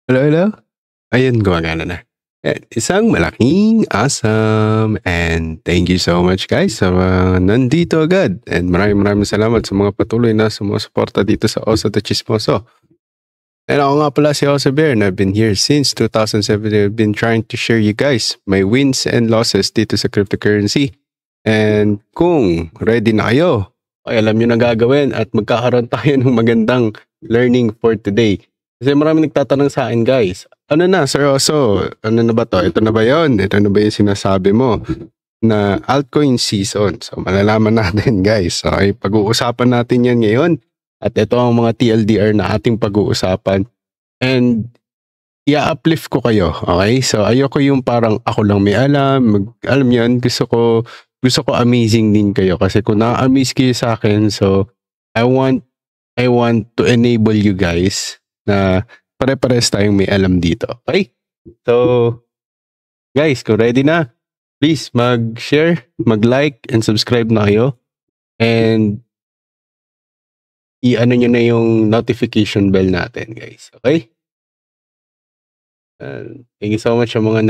Hello, hello? Ayun, gumagana na. Isang malaking awesome and thank you so much guys sa nandito agad. And maraming salamat sa mga patuloy na sumusuporta dito sa Oso the Chismoso. And ako nga pala si Jose Bear and I've been here since 2007. I've been trying to share you guys my wins and losses dito sa cryptocurrency. And kung ready na kayo, ay alam nyo na gagawin at magkakaroon tayo ng magandang learning for today. Kasi marami nagtatanong sa akin guys, ano na Sir Oso, ano na ba to? Ito na ba yun? Ito na ba yung sinasabi mo na altcoin season? So malalaman natin guys. Okay, pag-uusapan natin yan ngayon. At ito ang mga TLDR na ating pag-uusapan. And i-uplift ko kayo, okay? So ayoko yung parang ako lang may alam. Alam yan, gusto ko amazing din kayo. Kasi kung na-amaze kayo sa akin, so I want to enable you guys na pare-pares tayong may alam dito. Okay? So, guys, kung ready na, please mag-share, mag-like, and subscribe na kayo. And i-ano nyo na yung notification bell natin, guys. Okay? Thank you so much sa mga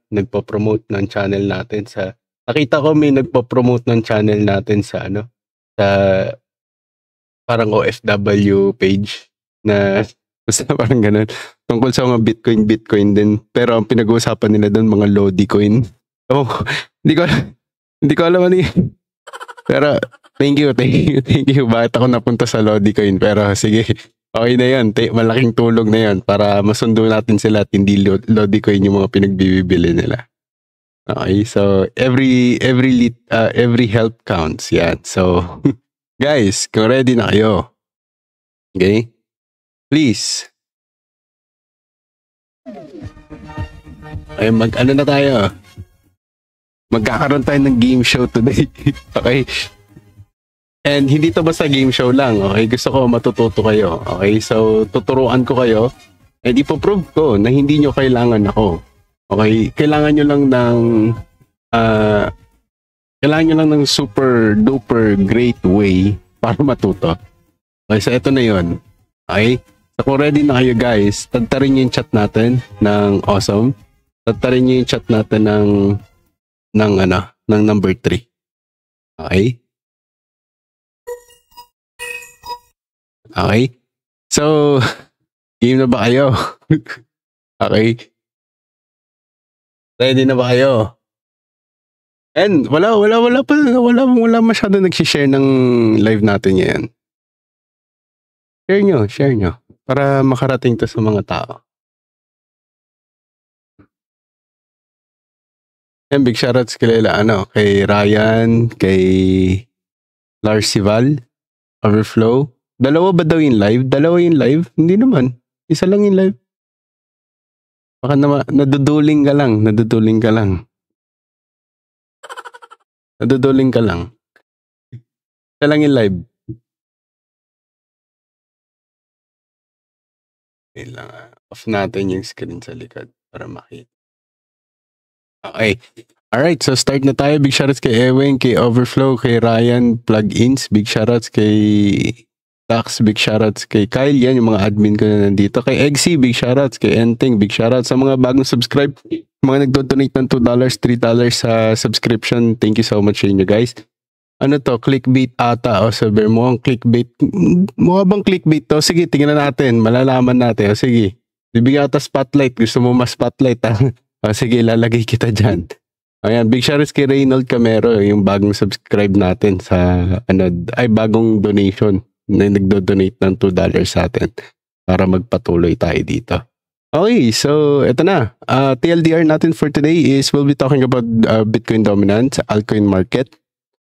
nagpo-promote ng channel natin sa... Nakita ko may nagpo-promote ng channel natin sa sa parang OFW page na basta parang ganun. Tungkol sa mga Bitcoin din. Pero ang pinag-uusapan nila doon mga Lodi coin. Oh, hindi ko alam ano yun. Pero thank you. Bakit ako napunta sa Lodi coin? Pero sige, okay na yan. Malaking tulong na yan para masundo natin sila at hindi Lodi coin yung mga pinagbibili nila. Okay, so every help counts. Yan. So guys, kung ready na kayo. Okay? Please. Ay, mag-ano na tayo. Magkakaroon tayo ng game show today. Okay? And hindi to basta game show lang. Okay? Gusto ko matututo kayo. Okay? So, tuturuan ko kayo. And ipoprove ko na hindi nyo kailangan ako. Okay? Kailangan nyo lang ng super duper great way para matuto. Okay? So, ito na yun. Okay? So kung ready na kayo guys, tagtarin nyo yung chat natin ng Awesome. Tagtarin nyo yung chat natin ng number 3. Okay? Okay? So, game na ba kayo? Okay? Ready na ba kayo? And wala masyado nag-share ng live natin ngayon. Share nyo. Para makarating to sa mga tao. And big shoutouts kay Ryan, kay Larsival, Overflow. Dalawa ba daw yung live? Dalawa yung live? Hindi naman. Isa lang yung live. Baka naduduling ka lang. Naduduling ka lang. Isa lang yung live. Off natin yung screen sa likod para makita. Okay. Alright, so start na tayo. Big shoutouts kay Ewing, kay Overflow, kay Ryan, Plugins. Big shoutouts kay Tax. Big shoutouts kay Kyle. Yan, yung mga admin ko na nandito. Kay Eggsy, big shoutouts. Kay Enteng, big shoutouts. Sa mga bagong subscribe, mga nagdo-donate ng $2, $3 sa subscription. Thank you so much sa inyo guys. Ano to? Clickbait ata. O sabi mo ang clickbait. Mukha bang clickbait to? Sige, tingnan natin. Malalaman natin. O sige. Bibigyan ata spotlight. Gusto mo mas spotlight ha? O sige, lalagay kita dyan. Ayan, big shoutouts kay Reynold Camero. Yung bagong subscribe natin sa bagong donation na nagdo-donate ng $2 sa atin para magpatuloy tayo dito. Okay, so ito na. TLDR natin for today is we'll be talking about Bitcoin dominance, altcoin market.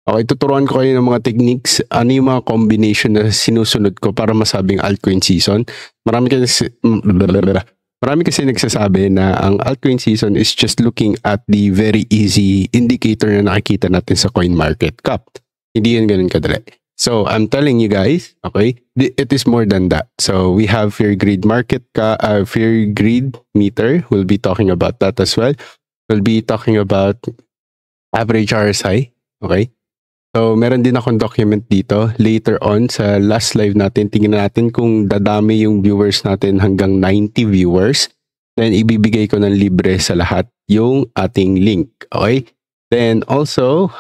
Okay, tuturuan ko kayo ng mga techniques, ano yung mga combination na sinusunod ko para masabing altcoin season. Marami kasi nagsasabi na ang altcoin season is just looking at the very easy indicator na nakikita natin sa coin market cap. Hindi yan ganun kadali. So, I'm telling you guys, okay, it is more than that. So, we have Fear Greed Fear Greed meter. We'll be talking about that as well. We'll be talking about average RSI, okay? So, meron din akong document dito. Later on, sa last live natin, tingnan natin kung dadami yung viewers natin hanggang 90 viewers. Then, ibibigay ko ng libre sa lahat yung ating link. Okay? Then, also,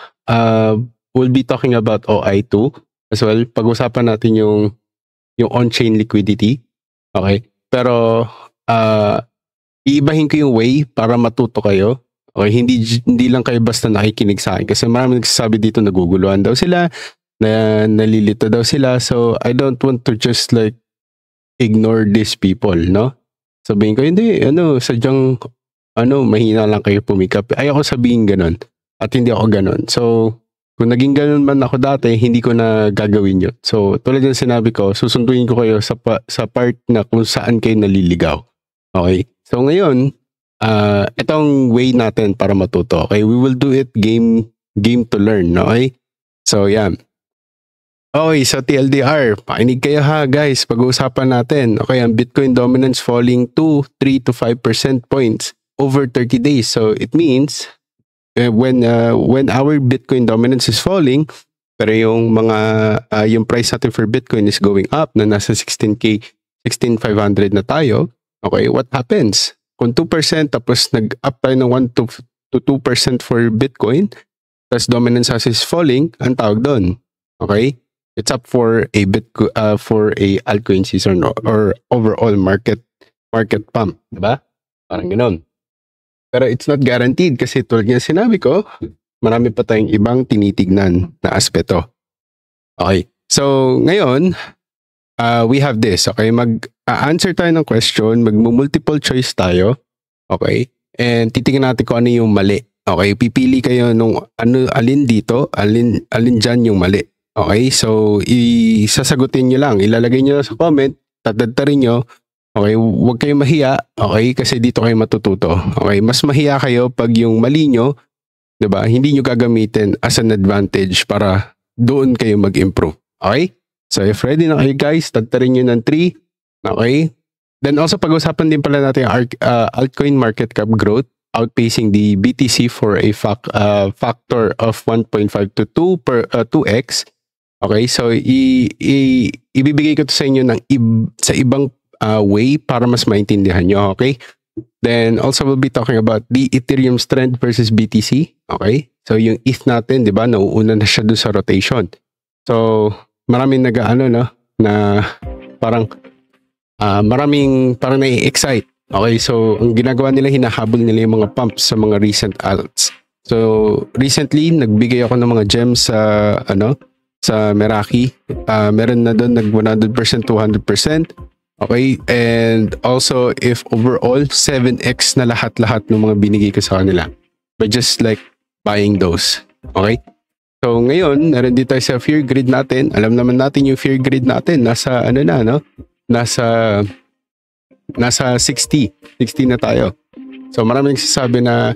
we'll be talking about OI2 as well. Pag-usapan natin yung on-chain liquidity. Okay? Pero, iibahin ko yung way para matuto kayo. Okay, hindi lang kayo basta nakikinig sa akin kasi marami nagsasabi dito naguguluhan daw sila, na nalilito daw sila. So I don't want to just like ignore these people, no? Sabihin ko hindi, sadyang mahina lang kayo pumikap. Ayoko sabihin ganun at hindi ako ganun. So kung naging ganun man ako dati, hindi ko na gagawin yun. So tulad ng sinabi ko, susunduin ko kayo sa part na kung saan kayo naliligaw. Okay? So ngayon, itong way natin para matuto. Okay, we will do it game to learn. Okay, so yan. Okay, so TLDR, pakinig kayo ha guys, pag-uusapan natin. Okay, ang Bitcoin dominance falling to 3 to 5% points over 30 days. So it means when our Bitcoin dominance is falling, pero yung yung price natin for Bitcoin is going up na nasa 16,500 na tayo. Okay, what happens? Kung 2% tapos nag-up tayo ng 1 to 2% for Bitcoin, tapos dominance is falling, ang tawag doon. Okay? It's up for a altcoin season or overall market pump, di ba? Parang ganoon. Pero it's not guaranteed kasi tulad ng sinabi ko, marami pa tayong ibang tinitignan na aspeto. Okay. So, ngayon, we have this, okay? Mag-answer tayo ng question, mag-multiple choice tayo, okay? And titingnan natin kung ano yung mali. Okay, pipili kayo nung alin dito, alin dyan yung mali. Okay, so isasagutin nyo lang, ilalagay nyo sa comment, tatadtarin nyo. Okay, huwag kayong mahiya, okay? Kasi dito kayo matututo. Okay, mas mahiya kayo pag yung mali nyo, 'di ba? Hindi nyo gagamitin as an advantage para doon kayo mag-improve. Okay? So if ready na kayo guys, tagtarin nyo ng 3. Okay? Then also pag-usapan din pala natin altcoin market cap growth outpacing the BTC for a factor of 1.5 to 2x. Okay? So ibibigay ko to sa inyo sa ibang way para mas maintindihan nyo. Okay? Then also we'll be talking about the Ethereum trend versus BTC. Okay? So yung ETH natin, 'di ba? Nauuna na siya doon sa rotation. So maraming na parang parang nai-excite. Okay, so ang ginagawa nila, hinahabol nila yung mga pumps sa mga recent alts. So recently nagbigay ako ng mga gems sa Meraki. Meron na doon nag 100%, 200%. Okay, and also if overall 7x na lahat ng mga binigay ko sa kanila by just like buying those. Okay? So ngayon, narin dito tayo sa fear grid natin. Alam naman natin yung fear grid natin. Nasa Nasa 60 na tayo. So maraming nagsasabi na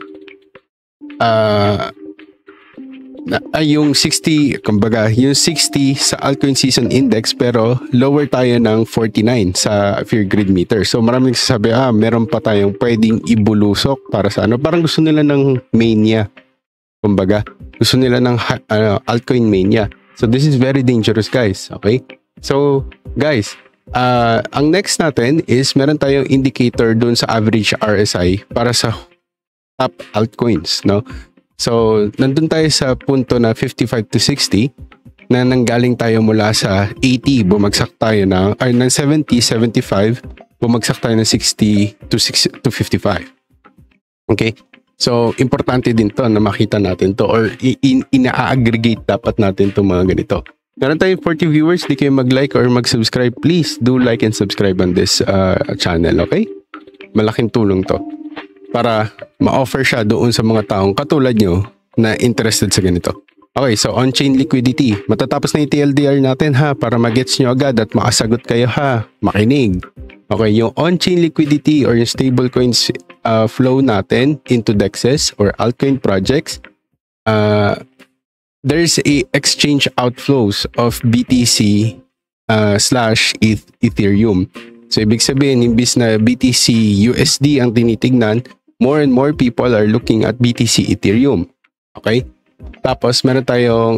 yung 60, kumbaga, yung 60 sa altcoin season index pero lower tayo ng 49 sa fear grid meter. So maraming nagsasabi, meron pa tayong pwedeng ibulusok para sa parang gusto nila ng mania. Kumbaga, gusto nila ng altcoin mania. So this is very dangerous guys, okay? So guys, ang next natin is meron tayong indicator dun sa average RSI para sa top altcoins, no? So nandun tayo sa punto na 55 to 60 na nanggaling tayo mula sa 80, bumagsak tayo ng 70, 75, bumagsak tayo ng 60 to 55. Okay? So, importante din to na makita natin to or ina-aggregate dapat natin itong mga ganito. Meron tayong 40 viewers, di kayo mag-like or mag-subscribe. Please do like and subscribe on this channel, okay? Malaking tulong to para ma-offer siya doon sa mga taong katulad nyo na interested sa ganito. Okay, so on-chain liquidity. Matatapos na yung TLDR natin ha para mag-gets nyo agad at makasagot kayo ha. Makinig. Okay, yung on-chain liquidity or yung stablecoins flow natin into DEXs or altcoin projects, there's a exchange outflows of BTC / Ethereum. So ibig sabihin, imbis na BTC USD ang tinitignan, more and more people are looking at BTC Ethereum. Okay? Tapos meron tayong,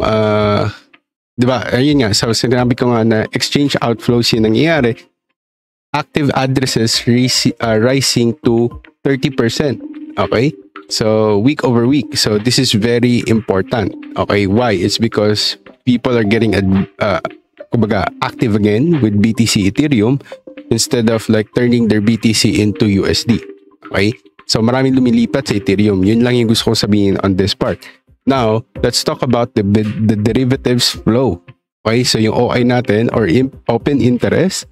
di ba, ayun nga, so sinabi ko nga na exchange outflows yung nangyayari. Active addresses rising to 30%. Okay? So, week over week. So, this is very important. Okay? Why? It's because people are getting kumbaga, active again with BTC Ethereum instead of like turning their BTC into USD. Okay? So, maraming lumilipat sa Ethereum. Yun lang yung gusto kong sabihin on this part. Now, let's talk about the derivatives flow. Okay? So, yung OI natin or open interest,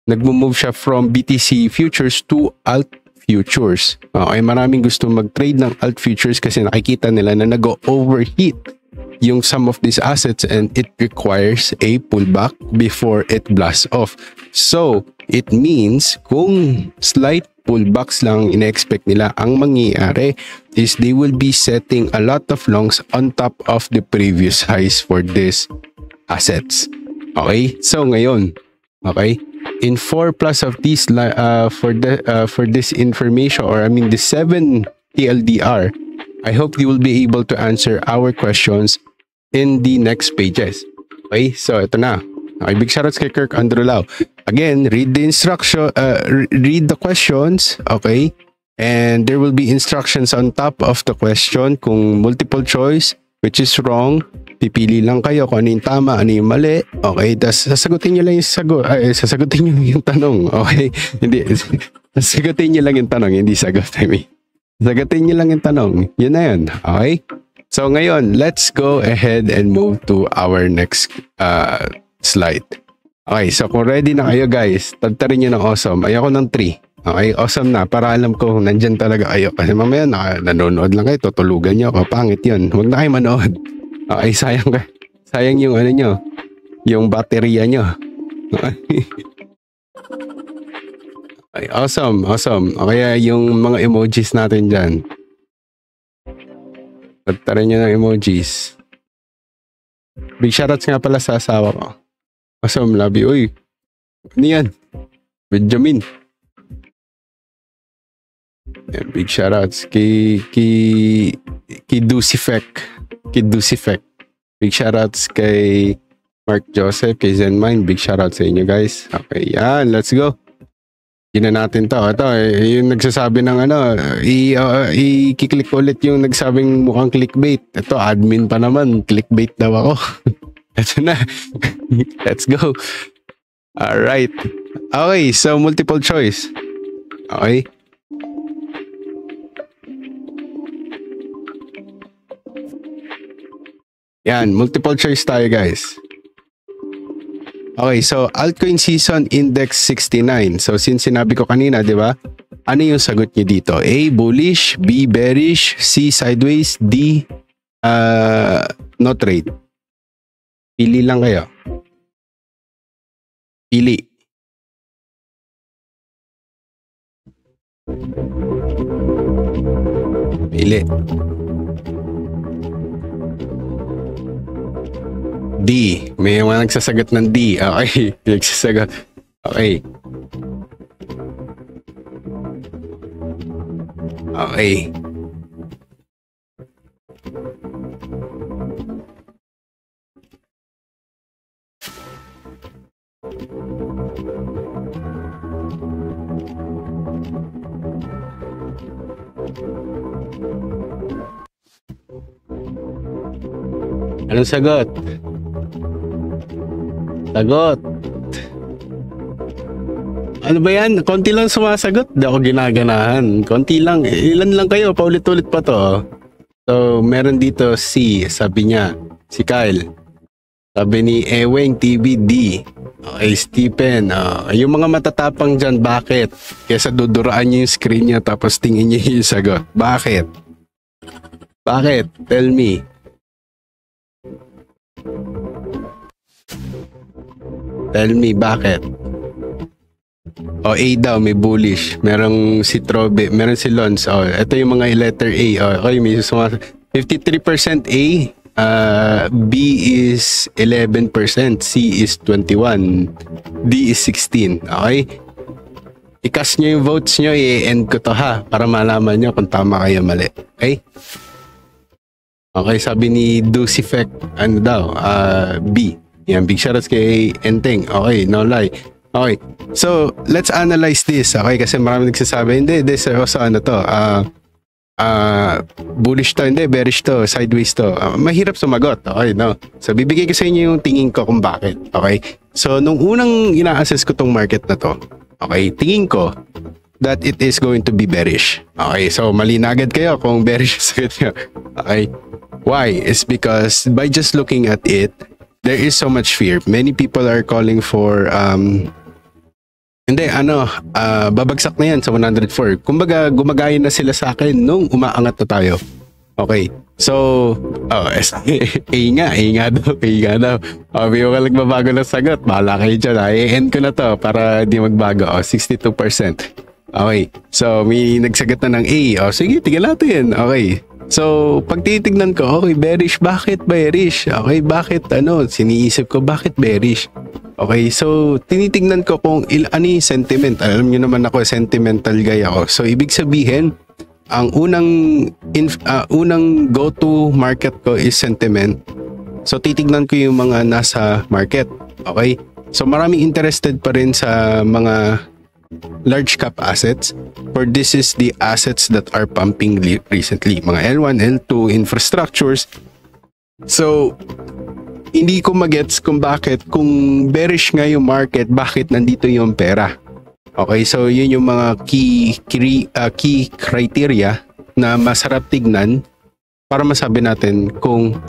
nagmo-move siya from BTC futures to alt futures. Okay, maraming gusto mag-trade ng alt futures kasi nakikita nila na nag-overheat yung some of these assets and it requires a pullback before it blasts off. So, it means kung slight pullbacks lang ina-expect nila, ang mangyayari is they will be setting a lot of longs on top of the previous highs for these assets. Okay? So, ngayon, okay, in 4 plus of these for this information, or I mean the 7 TLDR, I hope you will be able to answer our questions in the next pages. Okay, so ito na. Okay, big shoutouts kay Kirk Androlao. Again, read the instruction, read the questions, okay, and there will be instructions on top of the question. Kung multiple choice, which is wrong, pipili lang kayo kung ano yung tama, ano yung mali. Okay, tas sasagutin nyo lang yung sasagutin nyo lang yung tanong. Okay, hindi, sasagutin nyo lang yung tanong, hindi sagot. I mean, sagutin nyo lang yung tanong. Yun na yun. Okay, so ngayon, let's go ahead and move to our next slide. Okay, so kung ready na kayo guys, tagtarin nyo ng awesome. Ayoko ng 3. Okay, awesome na, para alam ko nandyan talaga kayo. Kasi mamaya nanonood lang kayo, tutulugan nyo ako. Pangit yun, huwag na kayo manood. Okay, sayang yung ano nyo, yung baterya nyo. Okay, awesome. Okay, yung mga emojis natin dyan. Tagtarin nyo ng emojis. Big shoutouts nga pala sa asawa ko. Awesome, love you. Uy, ano yan? Benjamin. Yan, big shoutouts kay Dusifek. Big shoutouts kay Mark Joseph, kay Zenmind. Big shoutouts sa inyo guys. Okay, yan, let's go. Hindi na natin to. Ito, yung nagsasabi ng ano, i-click ulit yung nagsabing mukhang clickbait. Ito, admin pa naman. Clickbait daw ako. Ito na. Let's go. Alright. Okay, so multiple choice. Okay. Yan, multiple choice tayo guys. Okay, so altcoin season index 69. So since sinabi ko kanina, di ba? Ano yung sagot niyo dito? A, bullish, B, bearish, C, sideways, D, no trade. Pili lang kayo. Pili. Pili. D. May mga nagsasagot ng D. Okay. Nagsasagot. Okay. Okay. Anong sagot? Sagot. Ano ba yan? Konti lang sumasagot. Di ako ginaganahan. Konti lang. Ilan lang kayo? Paulit-ulit pa to. So, meron dito C. Sabi niya. Si Kyle. Sabi ni Eweng TBD. Okay, Stephen. Yung mga matatapang dyan, bakit? Kesa duduraan niyo yung screen niya tapos tingin niyo yung sagot. Bakit? Bakit? Tell me. Tell me, bakit? O, A daw, may bullish. Merong si Trobe, meron si Lons. O, ito yung mga letter A. O, okay, may 53% A. B is 11%. C is 21%. D is 16%. Okay? I-cast nyo yung votes nyo. I-end ko to ha. Para malaman nyo kung tama kayo mali. Okay? Okay, sabi ni Dusifect, ano daw, B. Yan, big shoutouts kay Enteng. Okay, no lie. Okay, so let's analyze this. Okay, kasi marami nagsasabi, hindi, this also ano to, bullish to, hindi, bearish to, sideways to. Mahirap sumagot. Okay, no? So, bibigay ko sa inyo yung tingin ko kung bakit. Okay? So, nung unang ina-assess ko tong market na to, okay, tingin ko that it is going to be bearish. Okay, so mali na agad kayo kung bearish sagot nyo. Okay? Why? It's because by just looking at it, there is so much fear. Many people are calling for hindi, babagsak na yan sa 104. Kumbaga, gumagaya na sila sa akin nung umaangat na tayo. Okay. So, A nga daw. May ko magbabago ng sagot. Bahala kayo dyan. I-end ko na to para di magbago. 62%. Okay. So, may nagsagot na ng A. Sige, tignan natin. Okay. So, pag titignan ko, okay, bearish. Bakit bearish? Okay, bakit siniisip ko, bakit bearish? Okay, so tinitingnan ko kung ano yung sentiment. Alam niyo naman ako, sentimental guy ako. So, ibig sabihin, ang unang go-to market ko is sentiment. So, titignan ko yung mga nasa market. Okay? So, maraming interested pa rin sa mga large cap assets. For this is the assets that are pumping recently. Mga L1, L2, infrastructures. So, hindi ko magets kung bakit, kung bearish nga yung market, bakit nandito yung pera. Okay, so yun yung mga key criteria na masarap tignan para masabi natin kung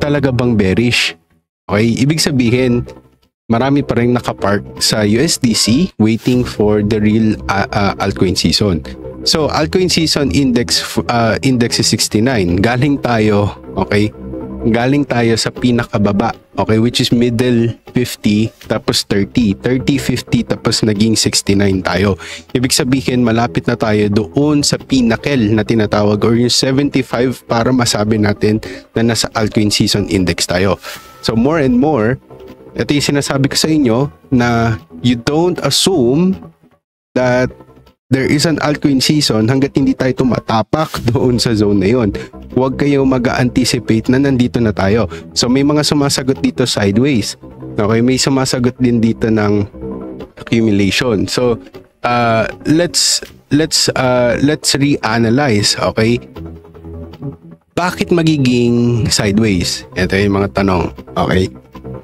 talaga bang bearish. Okay, ibig sabihin, marami pa rin nakapark sa USDC waiting for the real altcoin season. So, altcoin season index is 69. Galing tayo sa pinakababa, okay, which is middle 50 tapos 30, 50 tapos naging 69 tayo. Ibig sabihin malapit na tayo doon sa pinnacle na tinatawag or yung 75 para masabi natin na nasa altcoin season index tayo. So more and more, ito yung sinasabi ko sa inyo na you don't assume that there is an altcoin season hanggat hindi tayo tumatapak doon sa zone na yun. Huwag kayo mag-anticipate na nandito na tayo. So may mga sumasagot dito sideways. Okay, may sumasagot din dito ng accumulation. So let's reanalyze, okay? Bakit magiging sideways? Ito yung mga tanong, okay?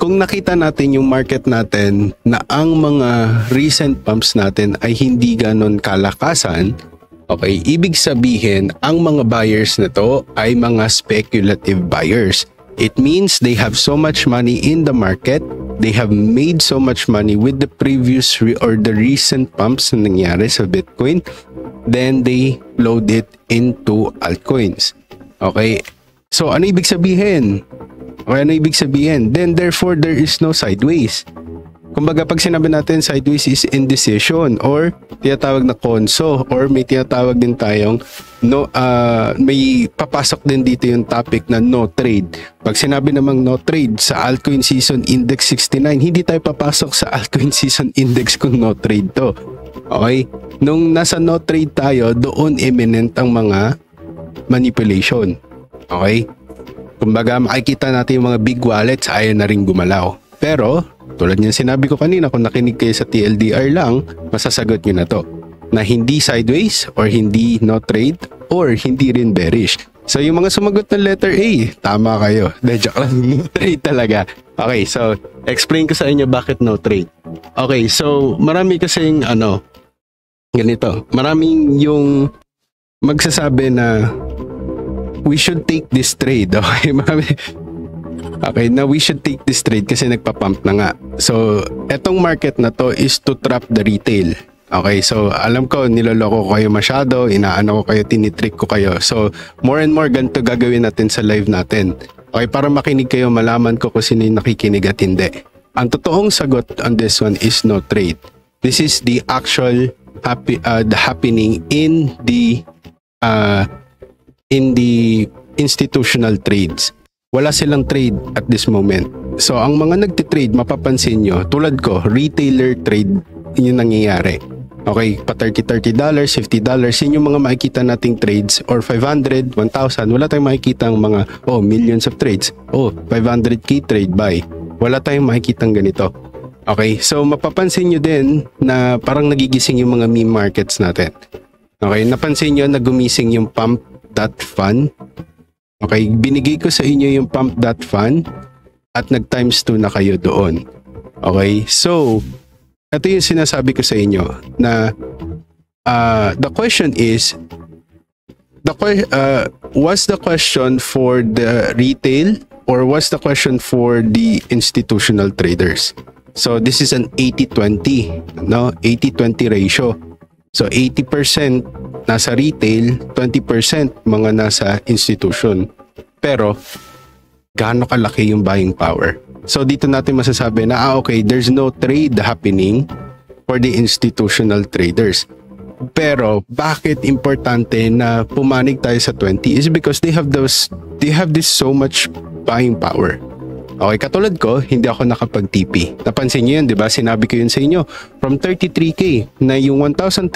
Kung nakita natin yung market natin na ang mga recent pumps natin ay hindi ganon kalakasan, okay, ibig sabihin ang mga buyers na to ay mga speculative buyers. It means they have so much money in the market, they have made so much money with the previous or the recent pumps na nangyari sa Bitcoin, then they load it into altcoins. Okay, so ano ibig sabihin? Okay, ano ibig sabihin? Then therefore, there is no sideways. Kumbaga, pag sinabi natin sideways is indecision or tinatawag na conso or may tinatawag din tayong may papasok din dito yung topic na no trade. Pag sinabi namang no trade sa altcoin season index 69, hindi tayo papasok sa altcoin season index kung no trade to. Okay? Nung nasa no trade tayo, doon imminent ang mga manipulation. Okay? Kumbaga, makikita natin yung mga big wallets ayaw na rin gumalaw. Pero, tulad niyan sinabi ko kanina, kung nakinig kayo sa TLDR lang, masasagot nyo na to. Na hindi sideways, or hindi no trade, or hindi rin bearish. So, yung mga sumagot ng letter A, tama kayo. Joke lang, no trade talaga. Okay, so, explain ko sa inyo bakit no trade. Okay, so, marami kasing, ganito. Maraming yung magsasabi na we should take this trade. Okay, we should take this trade kasi nagpa-pump na nga. So, etong market na to is to trap the retail. Okay, so alam ko niloloko ko kayo masyado, inaano ko kayo, tinitrick ko kayo. So, more and more ganito gagawin natin sa live natin. Okay, para makinig kayo, malaman ko kung sino yung nakikinig at hindi. Ang totoong sagot on this one is no trade. This is the actual happening in the institutional trades. Wala silang trade at this moment. So, ang mga nagtitrade, mapapansin nyo, tulad ko, retailer trade yung nangyayari. Okay, pa $30, $50, yun yung mga makikita nating trades, or 500, 1,000, wala tayong makikita ang mga, millions of trades. 500k trade buy. Wala tayong makikita ganito. Okay, so mapapansin nyo din na parang nagigising yung mga meme markets natin. Okay, napansin nyo na gumising yung pump.fun. Okay, binigay ko sa inyo yung pump.fun at nag times 2 na kayo doon. Okay, so ito yung sinasabi ko sa inyo na the question is, was the question for the retail or was the question for the institutional traders? So this is an 80-20, no? 80-20 ratio. So 80% nasa retail, 20% mga nasa institution. Pero gaano kalaki yung buying power? So dito natin masasabi na okay, there's no trade happening for the institutional traders. Pero bakit importante na pumanig tayo sa 20 is because they have this so much buying power. Okay, katulad ko, hindi ako nakapag-TP. Napansin niyo 'yan, 'di ba? Sinabi ko 'yun sa inyo. From 33k na yung $1,000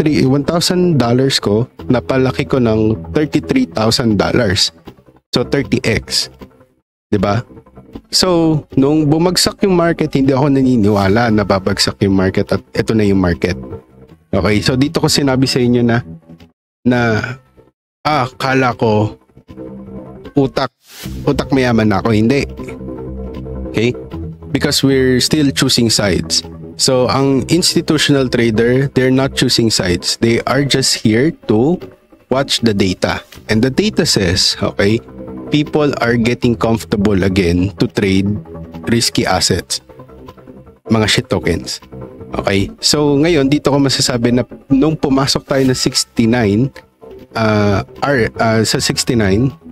ko, napalaki ko ng $33,000. So 30x. 'Di ba? So, nung bumagsak yung market, hindi ako naniniwala na babagsak yung market at ito na yung market. Okay, so dito ko sinabi sa inyo na kala ko utak mayaman na ako. Hindi. Okay? Because we're still choosing sides. So, ang institutional trader, they're not choosing sides. They are just here to watch the data. And the data says, okay, people are getting comfortable again to trade risky assets. Mga shit tokens. Okay? So, ngayon, dito ko masasabi na nung pumasok tayo na 69, sa 69,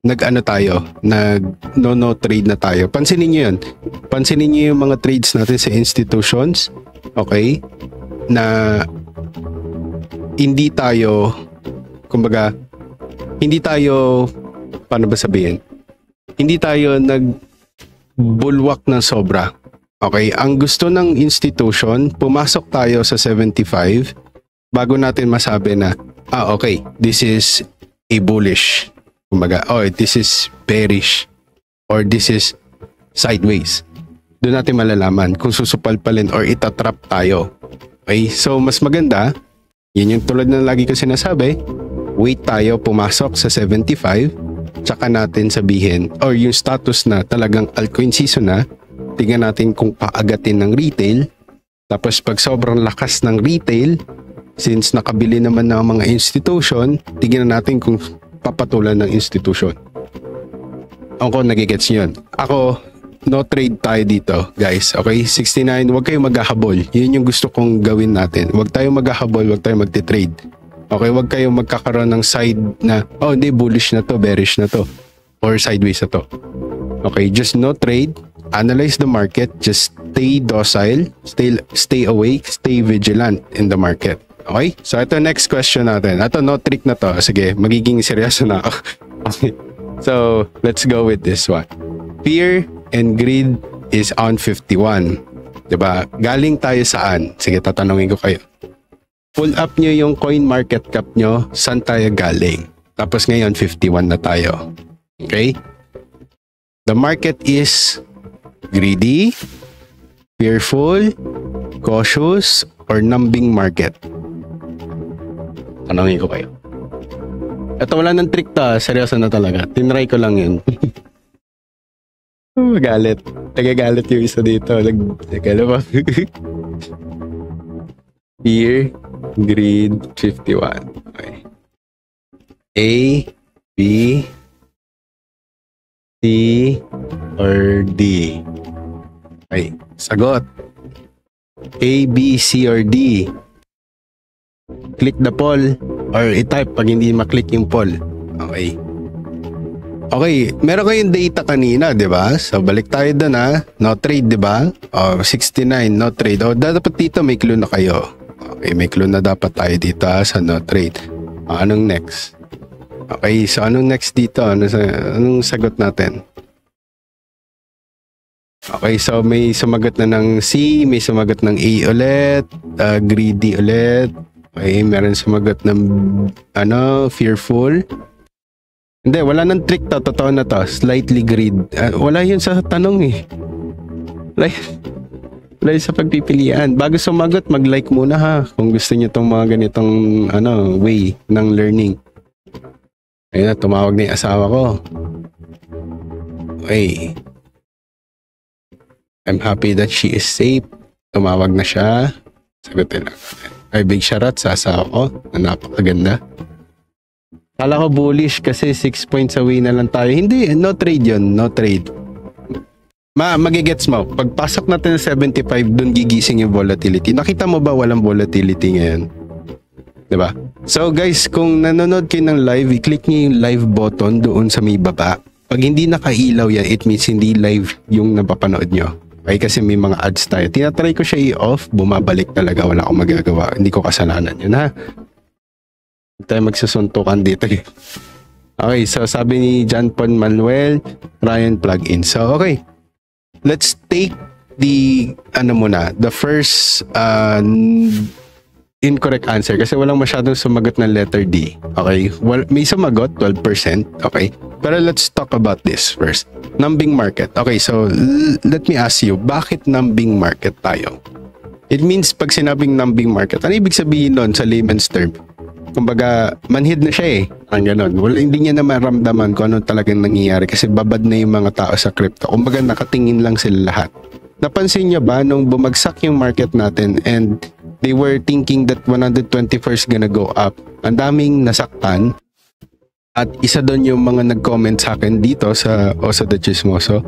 no trade na tayo. Pansinin niyo yun. Pansinin niyo yung mga trades natin sa institutions. Okay? Na hindi tayo, paano ba sabihin? Hindi tayo nagbulwak ng sobra. Okay, ang gusto ng institution, pumasok tayo sa 75 bago natin masabi na, okay, this is a bullish. This is bearish or this is sideways. Doon natin malalaman kung susupalpalin or itatrap tayo. Okay, so mas maganda, yun yung tulad ng lagi ko sinasabi, wait tayo pumasok sa 75, tsaka natin sabihin, or yung status na talagang altcoin season na, tingnan natin kung paagatin ng retail. Tapos pag sobrang lakas ng retail, since nakabili naman ng mga institution, tingnan natin kung papatulan ng institution. Ako, nagigets nyo yun. Ako, no trade tayo dito, guys. Okay, 69, huwag kayong maghahabol. Yun yung gusto kong gawin natin. Huwag tayong maghahabol, huwag tayong magtitrade. Okay, huwag kayong magkakaroon ng side na, hindi, bullish na to, bearish na to, or sideways na to. Okay, just no trade. Analyze the market, just stay docile, stay awake, stay vigilant in the market. Okay? So ito next question natin. Ito no trick na to. Sige, magiging seryoso na ako. Okay. So, let's go with this one. Fear and greed is on 51. 'Di ba? Galing tayo saan? Sige, tatanungin ko kayo. Pull up nyo yung coin market cap nyo, saan tayo galing? Tapos ngayon 51 na tayo. Okay? The market is greedy, fearful, cautious, or numbing market? Tanongin ko kayo. Ito wala ng trick ta, seryoso na talaga. Tinry ko lang yun. Magalit. Nagagalit yung isa dito. Nagkala ba? Fear, greed, 51. Okay. A, B, C, or D? Okay, sagot. A, B, C, or D. Click the poll or i-type pag hindi maklik yung poll. Okay. Okay, meron kayong data kanina, 'di ba? So balik tayo doon ha. No trade, 'di ba? 69 no trade. Dapat dito may clue na kayo. Okay, may clue na dapat tayo dito sa no trade. Anong next? Okay, so anong next dito? Anong sagot natin? Okay, so may sumagot na ng C, may sumagot ng A ulit, greedy ulit. Okay, meron sumagot ng fearful. Hindi, wala nang trick to, totoo na to. Slightly greed. Wala yun sa tanong eh. Wala yun sa pagpipilian. Bago sumagot, mag-like muna ha. Kung gusto niyo tong mga ganitong way ng learning. Ayun na, tumawag na yung asawa ko. Okay. I'm happy that she is safe. Tumawag na siya. Sagutin lang. Ay, big shoutout sa asawa ko. Na napakaganda. Kala ko bullish kasi 6 points away na lang tayo. Hindi, no trade yun. No trade. Magigets mo. Pagpasok natin ng 75, dun gigising yung volatility. Nakita mo ba walang volatility ngayon? Diba? So guys, kung nanonood kayo ng live, i-click nyo yung live button doon sa may baba. Pag hindi nakailaw yan, it means hindi live yung napapanood nyo. Okay, kasi may mga ads tayo. Tinatry ko siya i-off, bumabalik talaga. Wala akong magagawa. Hindi ko kasalanan yun, ha? Hindi tayo magsusuntukan dito. Okay, so sabi ni John Paul Manuel, Ryan plugin. So, okay. Let's take the, the first incorrect answer kasi walang masyadong sumagot ng letter D. Okay? Well, may sumagot, 12%. Okay? Pero let's talk about this first. Numbing market. Okay, so let me ask you, bakit numbing market tayo? It means pag sinabing numbing market, ano ibig sabihin nun sa layman's term? Kumbaga, manhid na siya eh. Ang ganon. Well, hindi niya na maramdaman kung ano talagang nangyayari kasi babad na yung mga tao sa crypto. Kumbaga, nakatingin lang sila lahat. Napansin niya ba nung bumagsak yung market natin and they were thinking that 124 is gonna go up. Ang daming nasaktan. At isa doon yung mga nag-comment sa akin dito sa Oso the Chismoso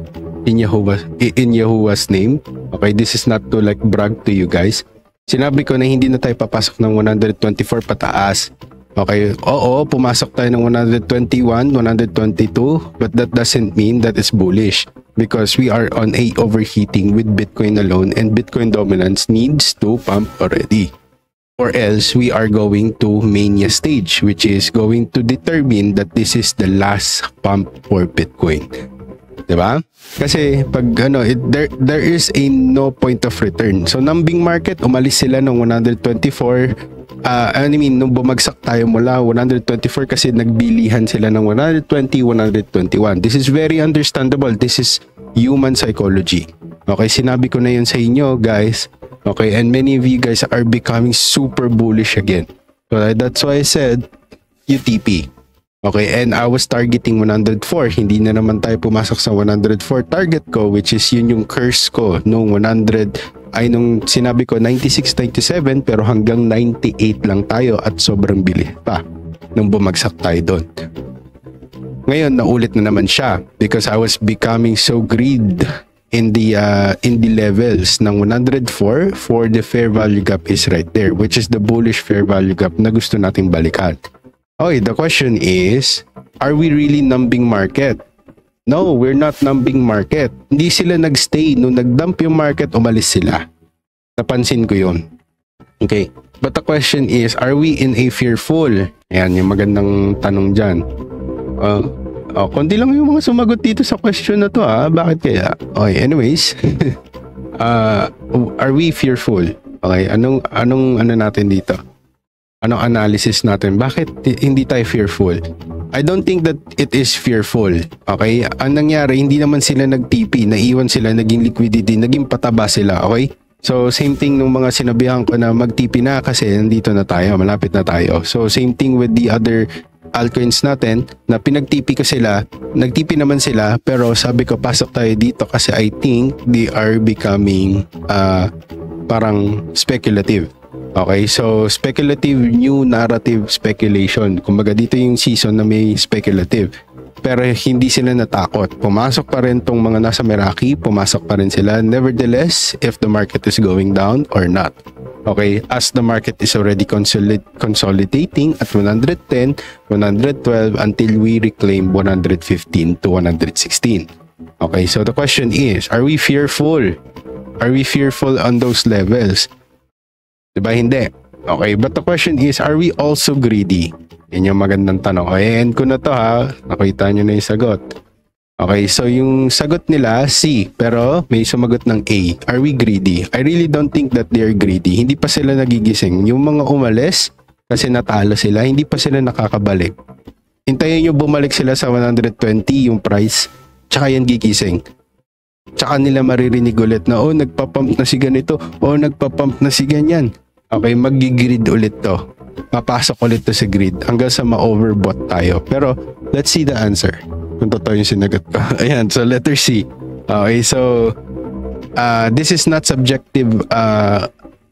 in Yahuwah's name. Okay, this is not to like brag to you guys. Sinabi ko na hindi na tayo papasok ng 124 pataas. Okay, oo, pumasok tayo ng 121, 122, but that doesn't mean that it's bullish because we are on a overheating with Bitcoin alone and Bitcoin dominance needs to pump already. Or else we are going to mania stage, which is going to determine that this is the last pump for Bitcoin. Diba? Kasi pag there is a no point of return. So numbing market, umalis sila ng 124. Nung bumagsak tayo mula 124 kasi nagbilihan sila ng 120, 121. This is very understandable. This is human psychology. Okay, sinabi ko na yun sa inyo, guys. Okay, and many of you guys are becoming super bullish again. So that's why I said UTP. Okay, and I was targeting 104. Hindi na naman tayo pumasok sa 104 target ko, which is yun yung curse ko nung 100 ay nung sinabi ko 96, 97 pero hanggang 98 lang tayo at sobrang bilis pa nung bumagsak tayo doon. Ngayon naulit na naman siya because I was becoming so greed in the levels ng 104 for the fair value gap is right there, which is the bullish fair value gap na gusto nating balikan. Okay, the question is, are we really numbing market? No, we're not numbing market. Hindi sila nagstay. Nung nagdump yung market, umalis sila. Napansin ko yun. Okay. But the question is, are we in a fearful? Ayan, yung magandang tanong dyan. Kundi lang yung mga sumagot dito sa question na to Bakit kaya? Okay, anyways. Are we fearful? Okay, anong natin dito? Anong analysis natin? Bakit hindi tayo fearful? I don't think that it is fearful. Okay? Ang nangyari, hindi naman sila nag-TP, naiwan sila, naging liquidity, naging pataba sila. Okay? So, same thing nung mga sinabihan ko na mag-TP na kasi nandito na tayo, malapit na tayo. So, same thing with the other altcoins natin na pinag-TP ko sila, nag-TP naman sila, pero sabi ko pasok tayo dito kasi I think they are becoming parang speculative. Okay, so speculative, new narrative speculation. Kumbaga dito yung season na may speculative. Pero hindi sila natakot. Pumasok pa rin tong mga nasa Meraki, pumasok pa rin sila. Nevertheless, if the market is going down or not. Okay, as the market is already consolidating at 110, 112 until we reclaim 115 to 116. Okay, so the question is, are we fearful? Are we fearful on those levels? Diba hindi? Okay, but the question is, are we also greedy? Yan yung magandang tanong. Okay, end ko na to Nakita nyo na yung sagot. Okay, so yung sagot nila C, pero may sumagot ng A. Are we greedy? I really don't think that they are greedy. Hindi pa sila nagigising. Yung mga umalis, kasi natalo sila, hindi pa sila nakakabalik. Hintayin nyo bumalik sila sa 120 yung price, tsaka yan gigising. Tsaka nila maririnig ulit na, oh, nagpapump na si ganito, oh, nagpapump na si ganyan. Okay, mag-grid ulit to. Papasok ulit to sa grid hanggang sa ma-overbought tayo. Pero, let's see the answer. Kung totoo yung sinagot ko. Ayan, so letter C. Okay, so this is not subjective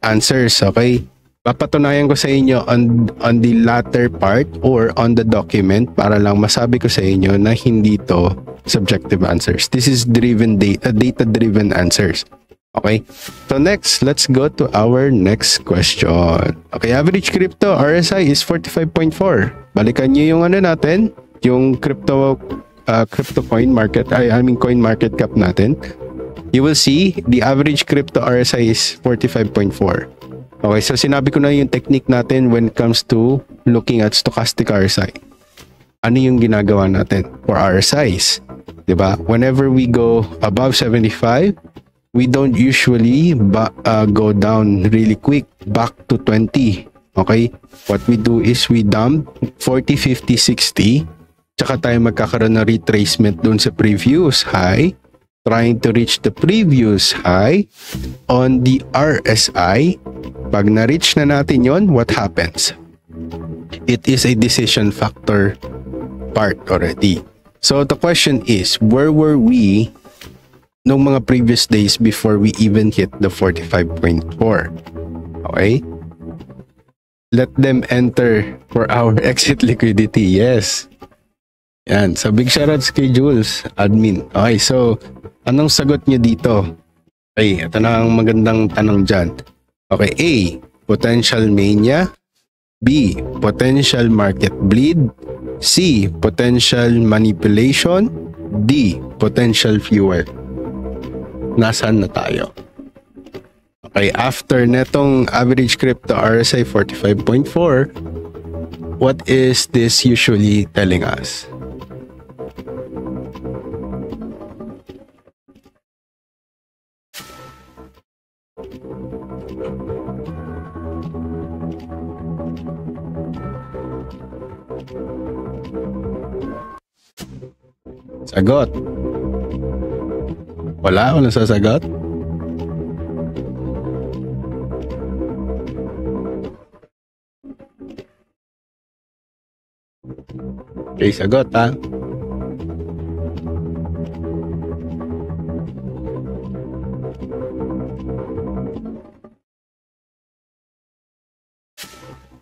answers, okay? Papatunayan ko sa inyo on the latter part or on the document para lang masabi ko sa inyo na hindi to subjective answers. This is data-driven answers. Okay? So next, let's go to our next question. Okay, average crypto RSI is 45.4. Balikan nyo yung ano natin, yung crypto coin market, coin market cap natin. You will see the average crypto RSI is 45.4. Okay, so sinabi ko na yung technique natin when it comes to looking at stochastic RSI. Ano yung ginagawa natin for RSIs? Diba? Whenever we go above 75, we don't usually go down really quick back to 20. Okay? What we do is we dump 40, 50, 60. Tsaka tayo magkakaroon ng retracement dun sa previous high, trying to reach the previous high on the RSI. Pag na-reach na natin yon, what happens? It is a decision factor part already. So the question is, where were we nung mga previous days before we even hit the 45.4? Okay? Let them enter for our exit liquidity. Yes. Yan. So, big shoutouts kay Jules, admin. Okay, so, anong sagot niyo dito? Okay, ito na ang magandang tanong dyan. Okay, A, potential mania. B, potential market bleed. C, potential manipulation. D, potential fuel. Nasaan na tayo? Okay, after netong average crypto RSI 45.4, what is this usually telling us? Sagot. Wala sasagot? Okay, sagot ha.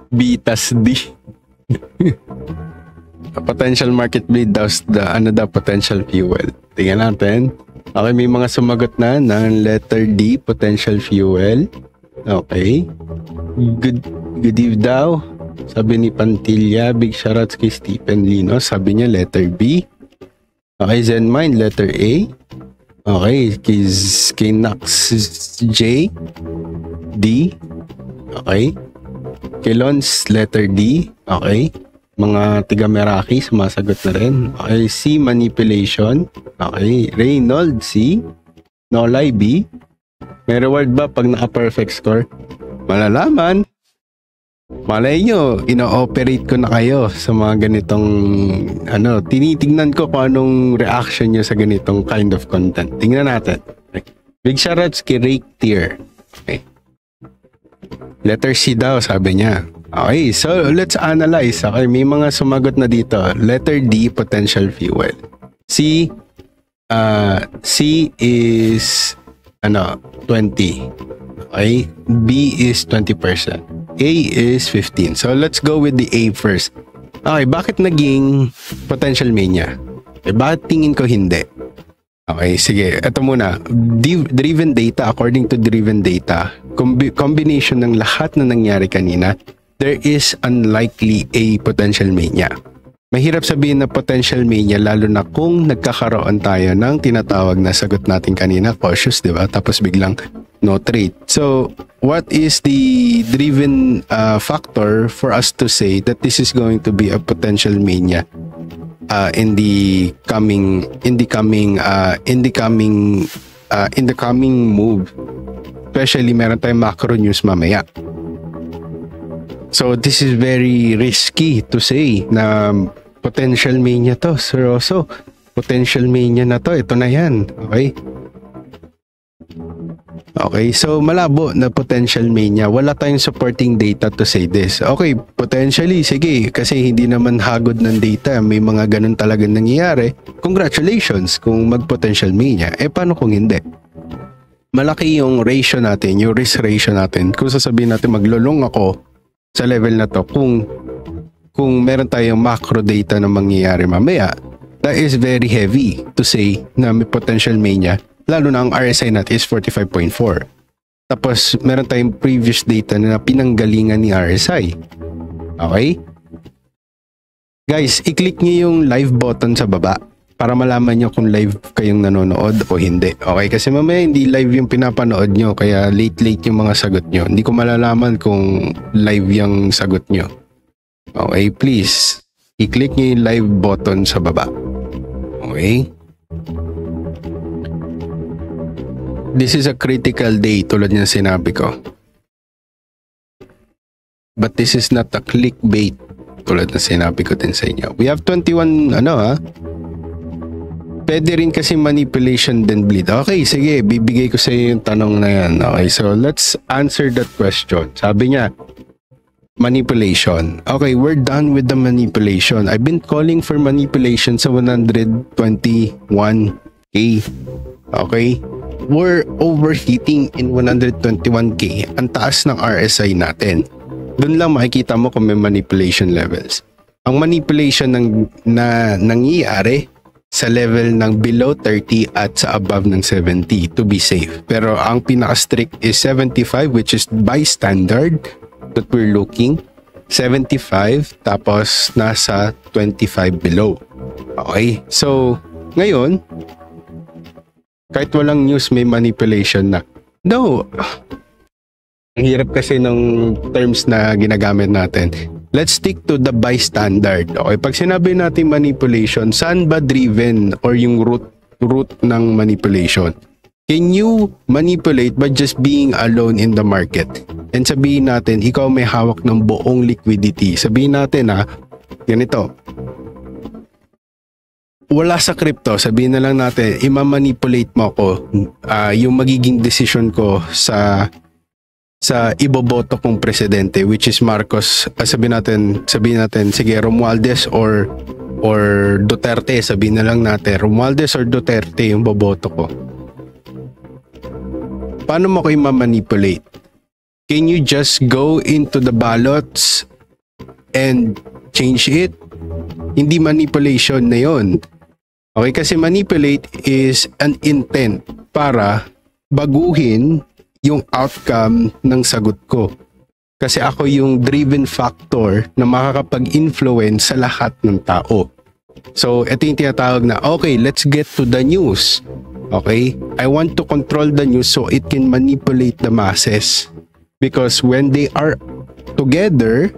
B tas D. Potential market bleed daw the potential fuel. Tingnan natin. Okay, may mga sumagot na ng letter D, potential fuel. Okay. Good eve daw. Sabi ni Pantilla, big shoutouts kay Stephen Lino. Sabi niya letter B. Okay, Zenmind, letter A. Okay, kay Nax J, D. Okay. Kay Lons, letter D. Okay. Mga tiga Meraki, sumasagot na rin. Okay, C, manipulation. Okay, Reynold, C. Nolay, B. May reward ba pag naka-perfect score? Malalaman. Malay nyo, ino-operate ko na kayo sa mga ganitong, tinitingnan ko kung anong reaction nyo sa ganitong kind of content. Tingnan natin. Okay. Big shoutouts kay Rake Tier. Okay. Letter C daw, sabi niya. Okay, so let's analyze. Okay, may mga sumagot na dito. Letter D, potential fuel. C is 20. Okay, B is 20%. A is 15. So let's go with the A first. Okay, bakit naging potential mania? Okay, bakit tingin ko hindi? Okay, sige. Ito muna. Driven data, according to driven data, combination ng lahat na nangyari kanina, there is unlikely a potential mania. Mahirap sabihin na potential mania lalo na kung nagkakaroon tayo ng tinatawag na sagot natin kanina, cautious, di ba? Tapos biglang no trade. So, what is the driven factor for us to say that this is going to be a potential mania? in the coming move. Especially meron tayong macro news mamaya. So this is very risky to say na potential mania to, seryoso. Potential mania na to, ito na yan. Okay? Okay, so malabo na potential mania. Wala tayong supporting data to say this. Okay, potentially, sige, kasi hindi naman hagod ng data. May mga ganun talaga nangyayari. Congratulations kung mag-potential mania. Paano kung hindi? Malaki yung ratio natin, yung risk ratio natin. Kung sasabihin natin maglulong ako sa level na to, kung meron tayong macro data na mangyayari mamaya, that is very heavy to say na may potential mania. Lalo na ang RSI natin is 45.4. Tapos, meron tayong previous data na pinanggalingan ni RSI. Okay? Guys, i-click niyo yung live button sa baba para malaman niyo kung live kayong nanonood o hindi. Okay? Kasi mamaya hindi live yung pinapanood niyo, kaya late yung mga sagot niyo. Hindi ko malalaman kung live yung sagot niyo. Okay? Please, i-click niyo yung live button sa baba. Okay? This is a critical day tulad ng sinabi ko. But this is not a clickbait tulad ng sinabi ko din sa inyo. We have 21 Pwede rin kasi manipulation then bleed. Okay, sige, bibigay ko sa iyo yung tanong na yan. Okay, so let's answer that question. Sabi niya, manipulation. Okay, we're done with the manipulation. I've been calling for manipulation sa 121K. Okay? We're overheating in 121K. Ang taas ng RSI natin. Doon lang makikita mo kung may manipulation levels. Ang manipulation na nangyayari sa level ng below 30 at sa above ng 70 to be safe. Pero ang pinaka-strict is 75, which is by standard that we're looking. 75 tapos nasa 25 below. Okay? So, ngayon, kahit walang news, may manipulation na. No. Ang hirap kasi ng terms na ginagamit natin. Let's stick to the bystander. Okay, pag sinabi natin manipulation, saan ba driven or yung root ng manipulation? Can you manipulate by just being alone in the market? And sabihin natin, ikaw may hawak ng buong liquidity. Sabihin natin ganito. Wala sa crypto, sabihin na lang natin, ima-manipulate mo ko yung magiging decision ko sa iboboto kong presidente, which is Marcos. Sabihin natin, sige, Romualdez or Duterte, sabihin na lang natin, Romualdez or Duterte yung boboto ko. Paano mo ko ima-manipulate? Can you just go into the ballots and change it? Hindi manipulation na yon. Okay, kasi manipulate is an intent para baguhin yung outcome ng sagot ko. Kasi ako yung driven factor na makakapag-influence sa lahat ng tao. So, ito yung tinatawag na, okay, let's get to the news. Okay? I want to control the news so it can manipulate the masses. Because when they are together,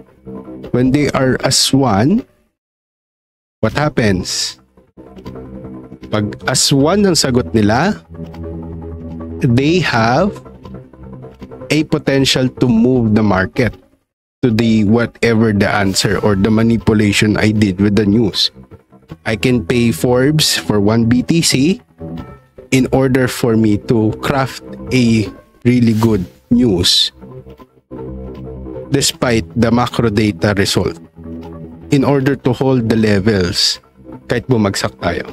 when they are as one, what happens? Pag as one ang sagot nila, they have a potential to move the market to the whatever the answer or the manipulation I did with the news. I can pay Forbes for 1 BTC in order for me to craft a really good news despite the macro data result in order to hold the levels kahit bumagsak tayo.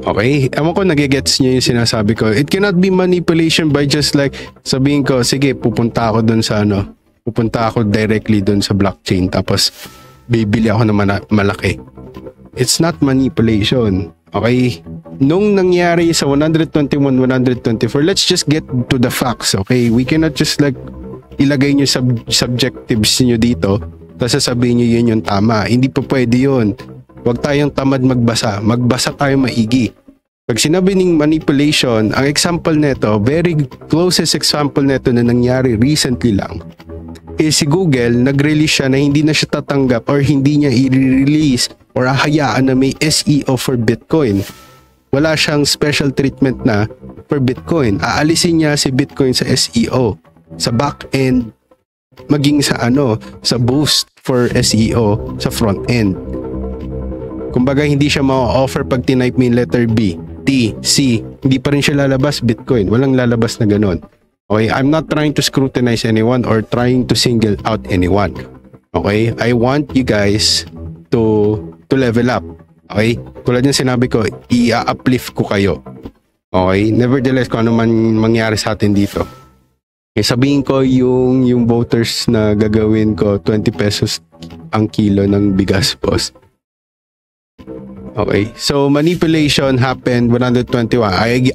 Okay? Ewan ko nagigets niyo yung sinasabi ko. It cannot be manipulation by just like sabihin ko, sige, pupunta ako dun sa pupunta ako directly dun sa blockchain tapos bibili ako ng malaki. It's not manipulation. Okay? Nung nangyari sa 121, 124, let's just get to the facts. Okay? We cannot just like ilagay niyo subjectives niyo dito tapos sasabihin niyo yun yung tama. Hindi pa pwede yun. Huwag tayong tamad magbasa. Magbasa tayo maigi. Pag sinabi ng manipulation, ang example nito, very closest example nito na nangyari recently lang, is si Google, nag-release siya na hindi na siya tatanggap or hindi niya i-release or hayaan na may SEO for Bitcoin. Wala siyang special treatment na for Bitcoin. Aalisin niya si Bitcoin sa SEO, sa back-end, maging sa sa boost for SEO sa front-end. Kumbaga, hindi siya ma-offer pag tinype mo yung letter B, T, C, hindi pa rin siya lalabas Bitcoin. Walang lalabas na ganon. Okay, I'm not trying to scrutinize anyone or trying to single out anyone. Okay, I want you guys to level up. Okay, tulad ng sinabi ko, i-uplift ko kayo. Okay, nevertheless, kung ano man mangyari sa atin dito, sabihin ko yung voters na gagawin ko 20 pesos ang kilo ng bigas, boss. Okay, so manipulation happened 121.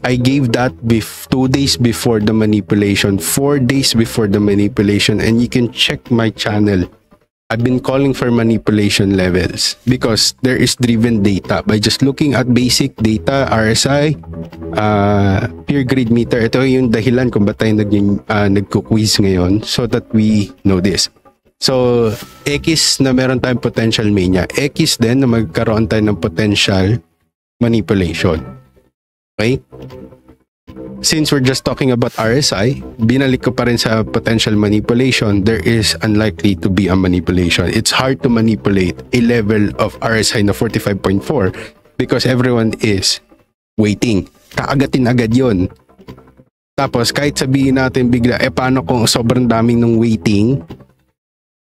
I gave that 2 days before the manipulation, 4 days before the manipulation, and you can check my channel. I've been calling for manipulation levels because there is driven data by just looking at basic data, RSI, peer grid meter. Ito yung dahilan kung ba't tayo nagko-quiz ngayon, so that we know this. So, X na meron tayong potential mania. X din na magkaroon tayo ng potential manipulation. Okay? Since we're just talking about RSI, binalik ko pa rin sa potential manipulation, there is unlikely to be a manipulation. It's hard to manipulate a level of RSI na 45.4 because everyone is waiting. Kaagatin agad yun. Tapos, kahit sabihin natin bigla, paano kung sobrang daming ng waiting?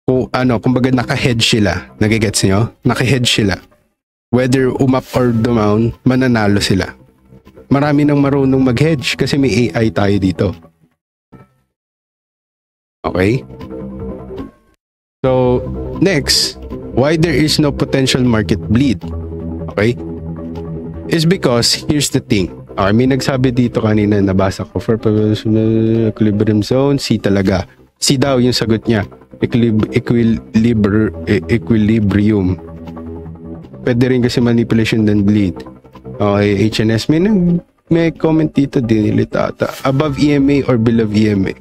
Kumbaga naka-hedge sila. Nagigets nyo? Naka-hedge sila. Whether umap or down, mananalo sila. Marami nang marunong mag-hedge kasi may AI tayo dito. Okay? So, next, why there is no potential market bleed? Okay? Is because, here's the thing. Okay, may nagsabi dito kanina, nabasa ko, for equilibrium zone, C talaga. C daw yung sagot niya. Equilibrium. Pwede rin kasi manipulation and bleed. Okay, HNS. May comment dito din ata. Above EMA or below EMA?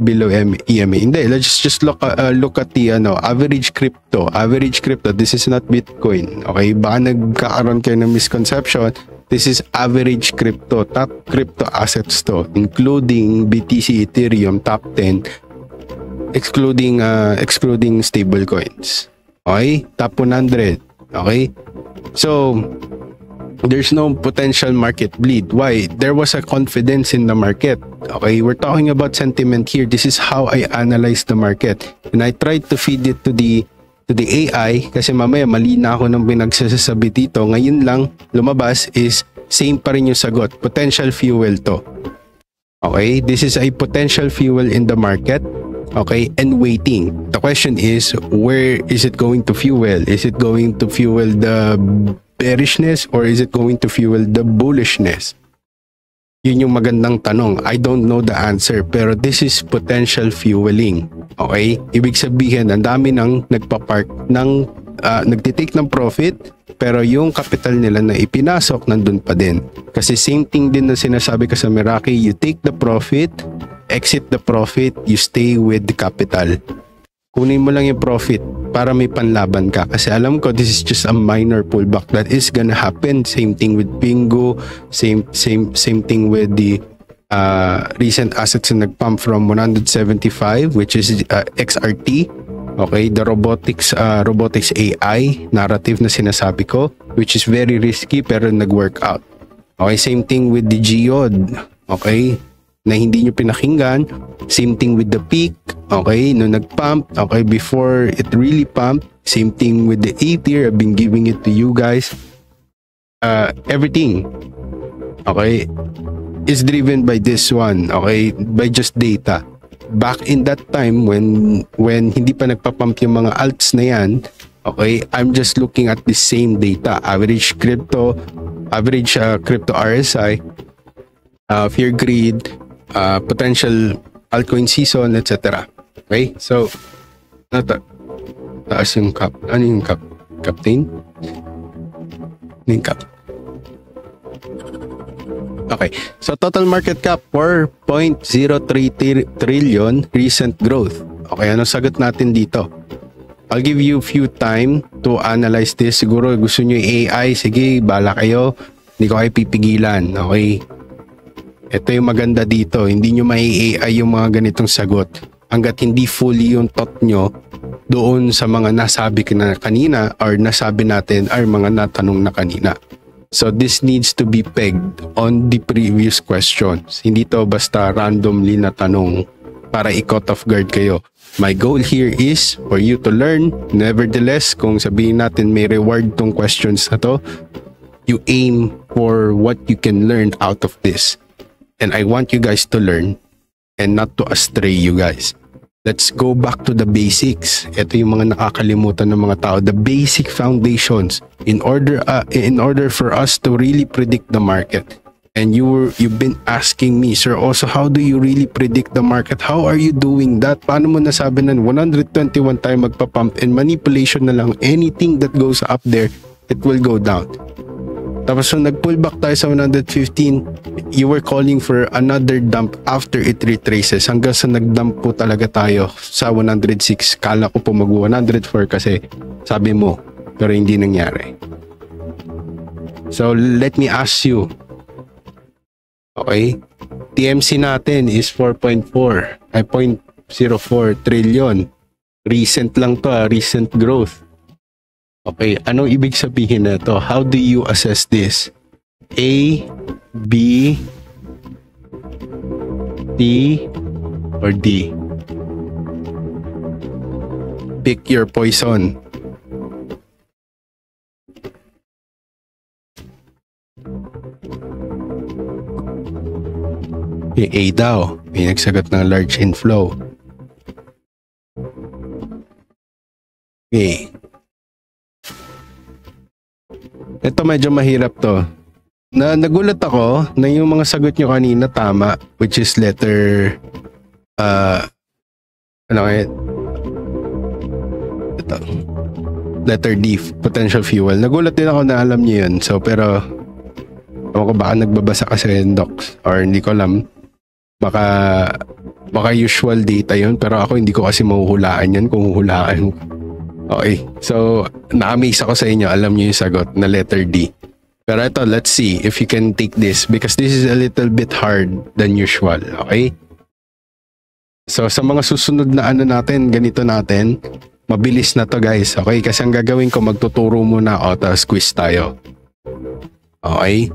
EMA. Hindi, let's just look at the average crypto. Average crypto. This is not Bitcoin. Okay, baka nagkakaroon kayo ng misconception. This is average crypto. Top crypto assets to, including BTC, Ethereum, top 10. Excluding stable coins. Okay? Top 100. Okay? So, there's no potential market bleed. Why? There was a confidence in the market. Okay? We're talking about sentiment here. This is how I analyze the market. And I tried to feed it to the AI kasi mamaya mali na ako ng pinagsasabi dito. Ngayon lang lumabas is same pa rin yung sagot. Potential fuel to. Okay? This is a potential fuel in the market. Okay, and waiting. The question is, where is it going to fuel? Is it going to fuel the bearishness or is it going to fuel the bullishness? Yun yung magandang tanong. I don't know the answer, pero this is potential fueling. Okay? Ibig sabihin, ang dami nang nagpa-park ng nagtitake ng profit, pero yung capital nila na ipinasok nandun pa din. Kasi same thing din na sinasabi ko sa Meraki, you take the profit, exit the profit, you stay with the capital. Kunin mo lang yung profit para may panlaban ka. Kasi alam ko, this is just a minor pullback that is gonna happen. Same thing with Bingo. Same thing with the recent assets na nag-pump from 175, which is XRT. Okay, the robotics AI narrative na sinasabi ko, which is very risky pero nag-work out. Okay, same thing with the Geode. Okay, na hindi nyo pinakinggan. Same thing with the peak. Okay, no nag-pump. Okay, before it really pumped. Same thing with the Ether. I've been giving it to you guys. Everything, okay, is driven by this one. Okay, by just data. Back in that time when hindi pa nagpa-pump yung mga alts na yan, okay, I'm just looking at the same data. Average crypto RSI, fear greed, potential altcoin season, etc. Okay, so taas yung cap. Ano yung cap? Captain? Ano yung cap? Okay, so total market cap 4.03 trillion, recent growth. Okay, anong sagot natin dito? I'll give you a few time to analyze this. Siguro gusto nyo yung AI, sige, bala kayo. Hindi ko kayo pipigilan, okay? Ito yung maganda dito, hindi nyo may AI yung mga ganitong sagot. Hanggat hindi fully yung thought nyo doon sa mga nasabi na kanina or nasabi natin or mga natanong na kanina. So this needs to be pegged on the previous questions. Hindi to basta randomly na tanong para i-caught off guard kayo. My goal here is for you to learn. Nevertheless, kung sabihin natin may reward tong questions na to, you aim for what you can learn out of this. And I want you guys to learn and not to astray you guys. Let's go back to the basics. Ito yung mga nakakalimutan ng mga tao. The basic foundations in order for us to really predict the market. And you've been asking me, sir, also how do you really predict the market? How are you doing that? Paano mo nasabi na 121 tayo magpa-pump and manipulation na lang, anything that goes up there, it will go down. Tapos so nag-pull back tayo sa 115, you were calling for another dump after it retraces hanggang sa nag-dump po talaga tayo sa 106. Kala ko po mag-104 kasi sabi mo, pero hindi nangyari. So let me ask you, okay, TMC natin is 4.04 trillion. Recent lang to, recent growth. Okay, anong ibig sabihin na ito? How do you assess this? A, B, C, or D? Pick your poison. Okay, A daw. May nagsagot ng large inflow. Okay. Ito medyo mahirap to. Nagulat ako na yung mga sagot nyo kanina tama, which is letter ito. Letter D, potential fuel. Nagulat din ako na alam niyo yun. So pero ako baka nagbabasa kasi yung docs or hindi ko alam. Baka usual data yun pero ako hindi ko kasi mahuhulaan yan kung huhulaan. Okay, so na-amaze ako sa inyo. Alam niyo yung sagot na letter D. Pero ito, let's see if you can take this because this is a little bit hard than usual. Okay? So sa mga susunod na ano natin, ganito natin, mabilis na to guys. Okay? Kasi ang gagawin ko, magtuturo muna ako tapos quiz tayo. Okay?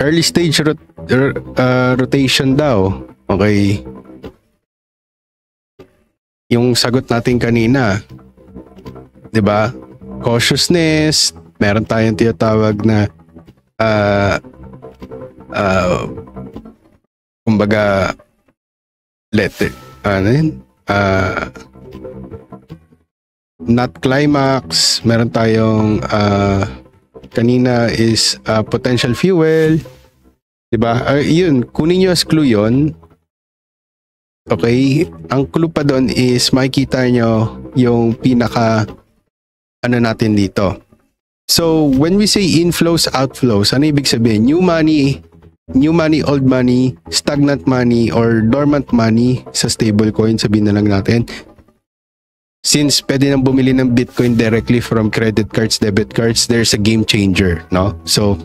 Early stage rotation daw. Okay? Yung sagot natin kanina, diba? Cautiousness, meron tayong tinatawag na kumbaga letter not climax, meron tayong kanina is potential fuel, diba? Yun, kunin nyo as clue yun. Okay, ang clue pa doon is makikita nyo yung pinaka ano natin dito. So, when we say inflows, outflows, ano ibig sabihin? New money, old money, stagnant money, or dormant money sa stablecoin, sabihin na lang natin. Since pwede nang bumili ng Bitcoin directly from credit cards, debit cards, there's a game changer, no? So,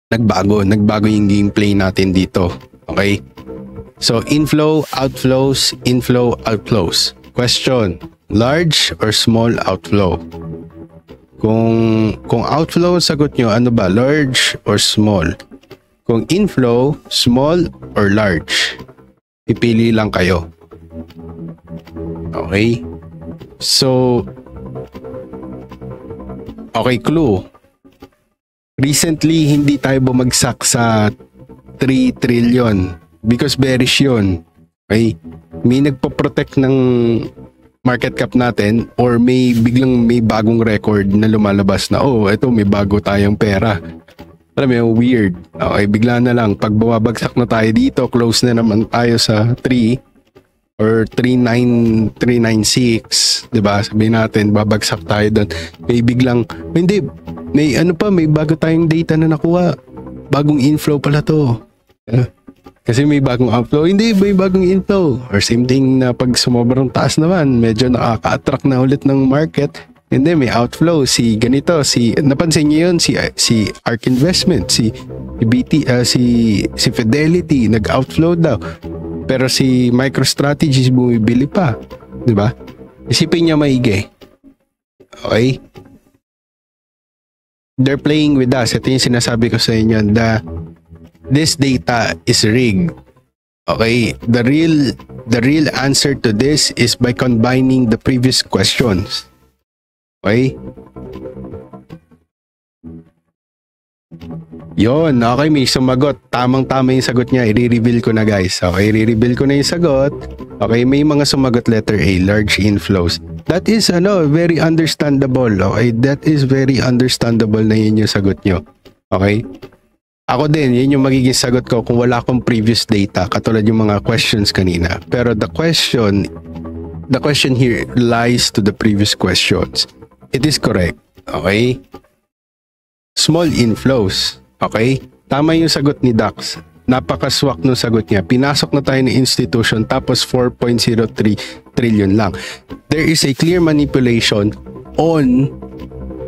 nagbago yung gameplay natin dito. Okay? So, inflow, outflows. Question, large or small outflow? Kung outflow sagot nyo, ano ba? Large or small? Kung inflow, small or large? Pipili lang kayo. Okay? So, okay, clue. Recently, hindi tayo bumagsak sa 3 trillion because bearish yun. Okay? May nagpo-protect ng market cap natin or may bagong record na lumalabas na eto may bago tayong pera. Alam mo, weird. Okay, bigla na lang pag bumabagsak na tayo dito, close na naman tayo sa 3 or 39396, 'di ba? Sabihin natin babagsak tayo doon. May biglang may bago tayong data na nakuha. Bagong inflow pala 'to. Kasi may bagong outflow, hindi, may bagong inflow. Or same thing na pag sumobrang taas naman, medyo nakaka-attract na ulit ng market. Hindi, may outflow. Si ganito, napansin niyo yun, si ARK Investment, si Fidelity, nag-outflow daw. Pero si MicroStrategies bumibili pa. Di ba? Isipin niya maigi. Okay? They're playing with us. Ito yung sinasabi ko sa inyo. This data is rigged. Okay? The real answer to this is by combining the previous questions. Okay? Yon, okay, may sumagot. Tamang-tama yung sagot niya. I-reveal ko na, guys. Okay, i-reveal ko na yung sagot. Okay, may mga sumagot letter A, large inflows. That is, very understandable. Okay, that is very understandable na yun yung sagot nyo. Okay? Ako din, yun yung magiging sagot ko kung wala akong previous data, katulad yung mga questions kanina. Pero the question here lies to the previous questions. It is correct. Okay? Small inflows. Okay? Tama yung sagot ni Dax. Napakaswak nung sagot niya. Pinasok na tayo ng institution tapos 4.03 trillion lang. There is a clear manipulation on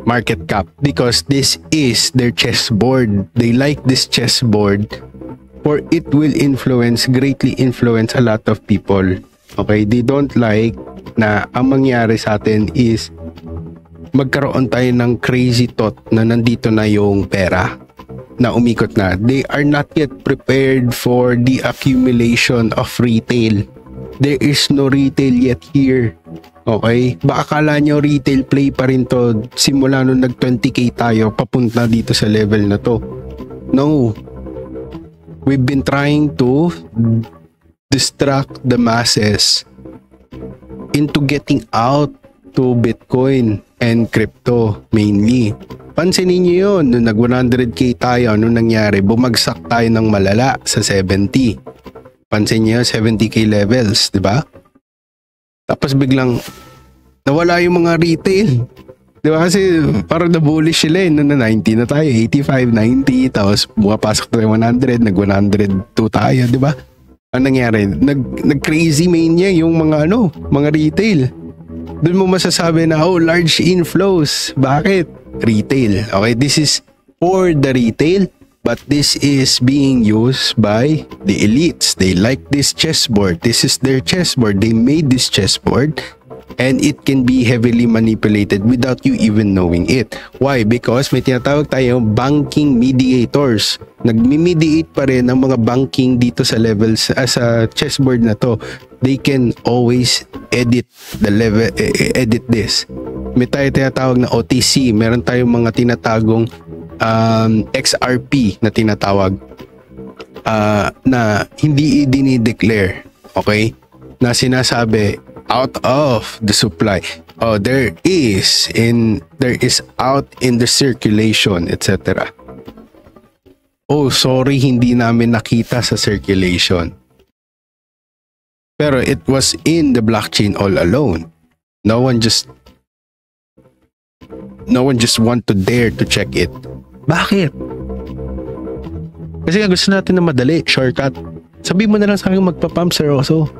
market cap because this is their chessboard. They like this chessboard for it will greatly influence a lot of people. Okay? They don't like na ang mangyari sa atin is magkaroon tayo ng crazy thought na nandito na yung pera na umikot na. They are not yet prepared for the accumulation of retail. There is no retail yet here. Okay? Baka akala nyo retail play pa rin to simula nung nag 20k tayo papunta dito sa level na to. No. We've been trying to distract the masses into getting out to Bitcoin and crypto mainly. Pansinin niyo yun, nung nag 100k tayo, nung nangyari, bumagsak tayo ng malala sa 70. Pansin niyo, 70k levels, di ba? Tapos biglang nawala yung mga retail. Di ba? Kasi parang na-bullish sila nung na 90 na tayo, 85, 90, tapos bumapasok tayo 100, nag 102 tayo, di ba? Ano nangyari? Nag-crazy mania yung mga mga retail. Doon mo masasabi na, large inflows. Bakit? Retail. Okay, this is for the retail, but this is being used by the elites. They like this chessboard. This is their chessboard. They made this chessboard and it can be heavily manipulated without you even knowing it. Why? Because may tinatawag tayong banking mediators. Nagmi-mediate pa rin ang mga banking dito sa levels sa chessboard na to. They can always edit the level, edit this. May tayo tinatawag na OTC. Meron tayong mga tinatagong XRP na tinatawag na hindi i-declare. Okay? Na sinasabi out of the supply. There is out in the circulation, etc. Sorry, hindi namin nakita sa circulation. Pero it was in the blockchain all alone. No one just want to dare to check it. Bakit? Kasi nga gusto natin na madali, shortcut. Sabi mo na lang sa akin magpa-pump, Sir Oso.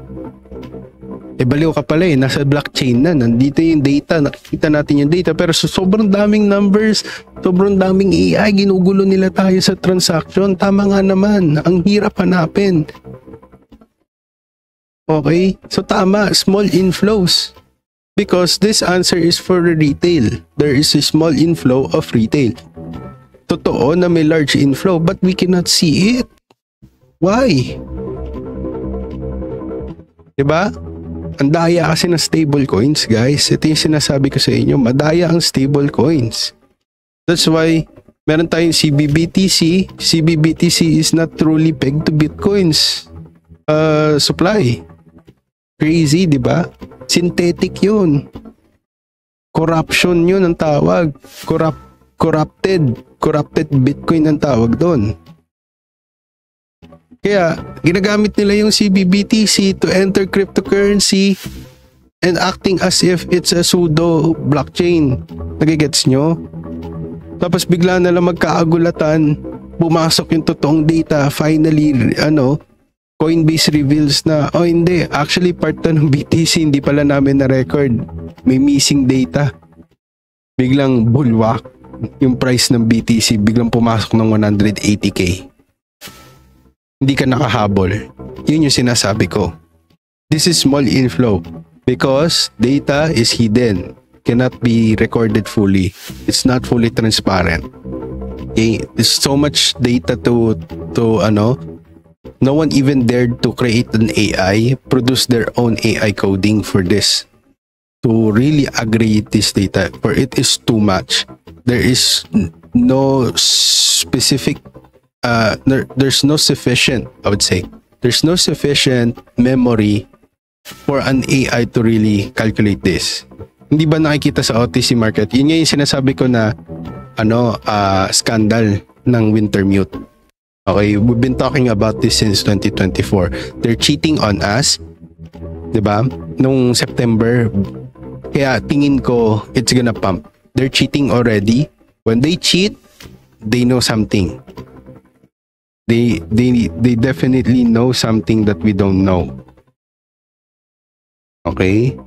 Baliw ka pala nasa blockchain na, nandito yung data, nakikita natin yung data, pero sobrang daming numbers, sobrang daming AI, ginugulo nila tayo sa transaction. Tama nga naman, ang hirap hanapin. Okay? So tama, small inflows. Because this answer is for retail. There is a small inflow of retail. Totoo na may large inflow, but we cannot see it. Why? Diba? Ang daya kasi ng stable coins, guys. Ito yung sinasabi ko sa inyo. Madaya ang stable coins. That's why meron tayong CBBTC. CBBTC is not truly pegged to Bitcoin's supply. Crazy, di ba? Synthetic yun. Corruption yun ang tawag. Corrupted Bitcoin ang tawag doon. Kaya, ginagamit nila yung CBBTC to enter cryptocurrency and acting as if it's a pseudo blockchain. Nagigets nyo? Tapos bigla na lang magkaagulatan, pumasok yung totoong data, finally, Coinbase reveals na, oh hindi, actually part to ng BTC, hindi pala namin na-record. May missing data. Biglang bulwak yung price ng BTC, biglang pumasok ng 180k. Hindi ka nakahabol. Yun yung sinasabi ko. This is small inflow because data is hidden. Cannot be recorded fully. It's not fully transparent. Okay? There's so much data to no one even dared to create an AI, produce their own AI coding for this, to really aggregate this data, for it is too much. There is no specific, there's no sufficient, I would say, there's no sufficient memory for an AI to really calculate this. Hindi ba nakikita sa OTC market? Yun nga yung sinasabi ko na scandal ng Wintermute. Okay, we've been talking about this since 2024. They're cheating on us, 'di ba? Nung September, kaya tingin ko it's gonna pump. They're cheating already. When they cheat, they know something. They definitely know something that we don't know. Okay?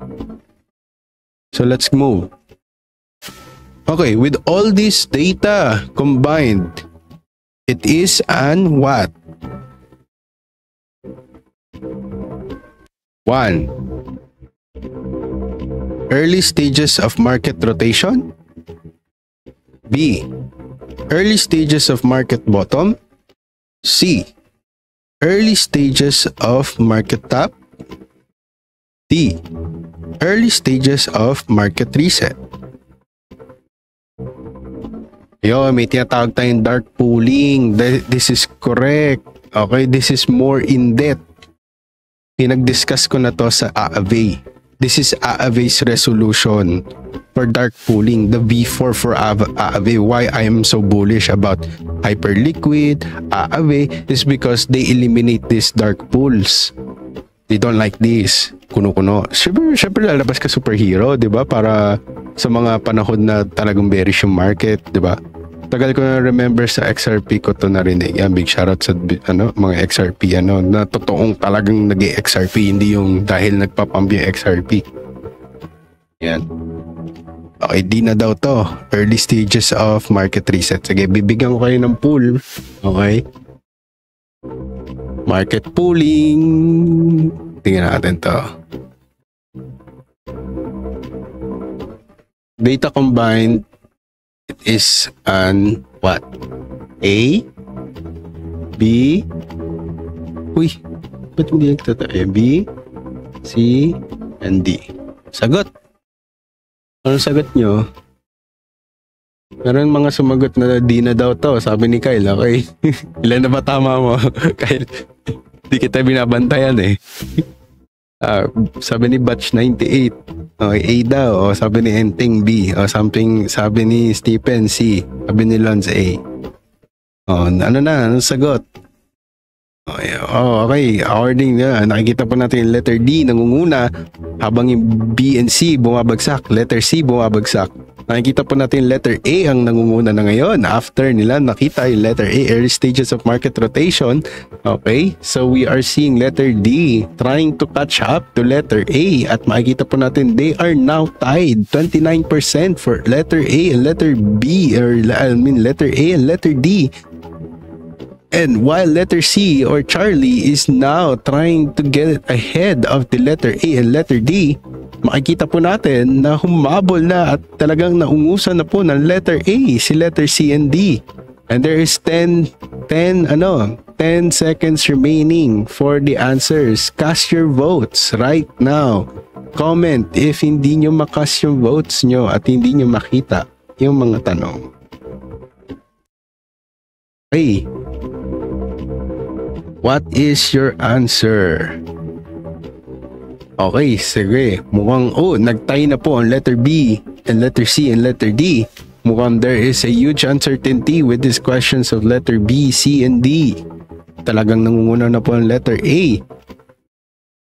So let's move. Okay, with all this data combined, it is an what? 1. Early stages of market rotation. B. Early stages of market bottom. C. Early stages of market top. D. Early stages of market reset. Yo, may tinatawag tayong dark pooling. This is correct. Okay, this is more in-depth. Pinag-discuss ko na to sa AAVE. This is AAVE's resolution for dark pooling. The V4 for AAVE. Why I am so bullish about Hyperliquid, AAVE is because they eliminate these dark pools. They don't like this. Kuno-kuno. Siyempre lalabas ka superhero, di ba? Para sa mga panahon na talagang bearish yung market, di ba? Tagal ko na remember sa XRP ko to narinig. Yan, big shoutout sa mga XRP na totoong talagang nag-XRP, hindi yung dahil nagpapump yung XRP. Yan. Okay, di na daw to. Early stages of market reset. Sige, bibigyan ko kayo ng pool. Okay? Market pooling. Tingnan natin to. Data combined, it is an what? A, B, uy, ba't hindi nagtatayo? B, C, and D. Sagot. Anong sagot nyo? Meron mga sumagot na D na daw to. Sabi ni Kyle, okay? Ilan na ba tama mo? Kyle, di kita binabantayan eh. Sabi ni Batch 98, okay, A daw. O sabi ni Enteng B. O something, sabi ni Stephen C. Sabi ni Lons A. O ano na? Anong sagot? Okay. According na, nakikita po natin yung letter D nangunguna habang yung B and C bumabagsak. Letter C bumabagsak. Nakikita po natin letter A ang nangunguna na ngayon after nila nakita yung letter A, early stages of market rotation. Okay, so we are seeing letter D trying to catch up to letter A at makikita po natin they are now tied 29% for letter A and letter B, or letter A and letter D. And while letter C or Charlie is now trying to get ahead of the letter A and letter D, makikita po natin na humabol na at talagang naungusan na po ng letter A, si letter C and D. And there is 10 seconds remaining for the answers. Cast your votes right now. Comment if hindi nyo makast yung votes nyo at hindi nyo makita yung mga tanong. Okay. What is your answer? Okay, sige. Mukhang, nagtay na po ang letter B and letter C and letter D. Mukhang there is a huge uncertainty with these questions of letter B, C, and D. Talagang nangunguna na po ang letter A.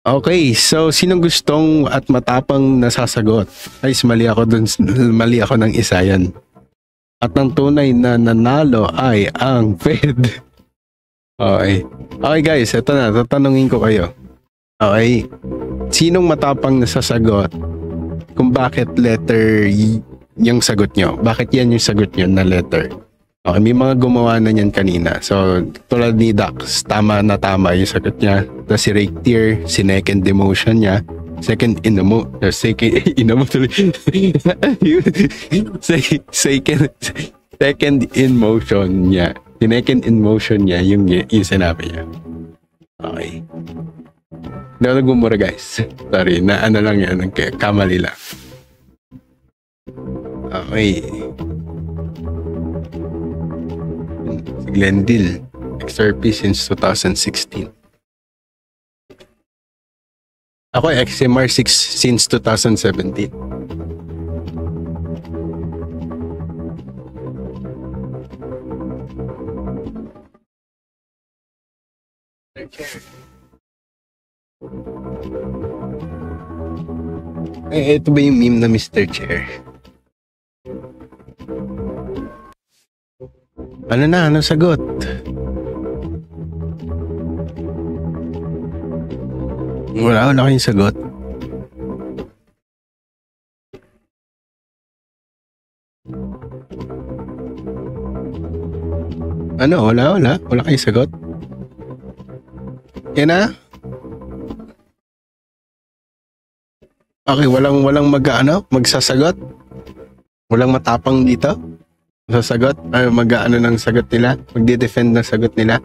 Okay, so sinong gustong at matapang nasasagot? Ay, mali ako ng isa yan. At ang tunay na nanalo ay ang Fed. Okay. Okay guys, eto na. Tatanungin ko kayo. Okay. Sinong matapang na sasagot kung bakit letter yung sagot nyo? Bakit yan yung sagot nyo na letter? Okay, may mga gumawa na yan kanina. So, tulad ni Dax, tama na tama yung sagot niya. Tapos si Raketier, sinecond demotion niya. Second in motion niya. Sinecond in motion niya yung sinabi niya. Okay. Hindi ako nagmumura guys. Sorry, na ano lang yan. Kamali lang. Okay. Si Glendil. XRP since 2016. Ako XMR 6 since 2017. Ito ba yung meme na Mr. Chair? Ano na? Anong sagot? Wala kayong sagot. Ano? Wala kayong sagot? Yan na? Okay, walang magsasagot? Walang matapang dito? Sasagot? Ay, mag-ano ng sagot nila? Magde-defend ng sagot nila?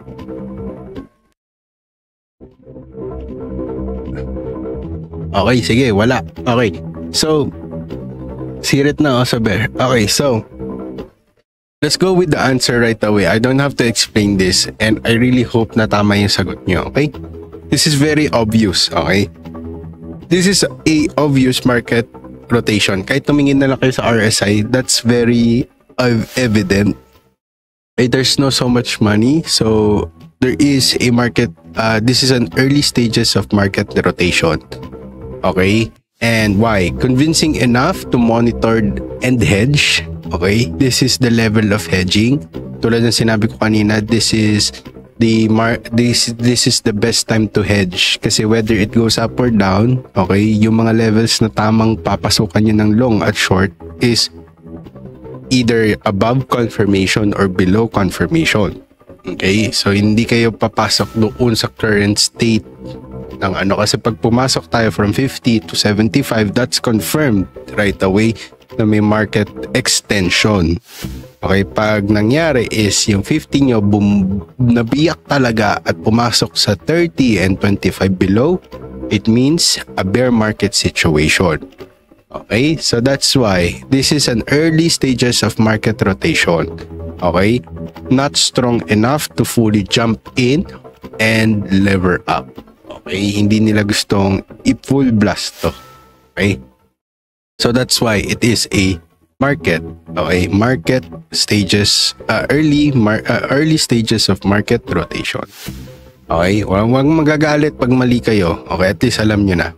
Okay, sige, wala. Okay. So, sirit na Osaber. Okay, so, let's go with the answer right away. I don't have to explain this and I really hope na tama yung sagot nyo, okay? This is very obvious, okay? This is a obvious market rotation. Kahit tumingin na lang kayo sa RSI, that's very evident. Okay, there's no so much money, so there is a market, this is an early stages of market rotation. Okay? And why? Convincing enough to monitor and hedge. Okay? This is the level of hedging. Tulad ng sinabi ko kanina, this is the best time to hedge kasi whether it goes up or down, okay, yung mga levels na tamang papasukan nyo ng long at short is either above confirmation or below confirmation. Okay? So hindi kayo papasok doon sa current state ng ano, kasi pag pumasok tayo from 50 to 75, that's confirmed right away na may market extension. Okay, pag nangyari is yung 50 nyo nabiyak talaga at pumasok sa 30 and 25 below, it means a bear market situation. Okay, so that's why this is an early stages of market rotation. Okay, not strong enough to fully jump in and lever up. Okay, hindi nila gustong i-full blast to. Okay, so that's why it is a market. Okay, market stages, early stages of market rotation. Okay, wag magagalit pag mali kayo. Okay, at least alam nyo na.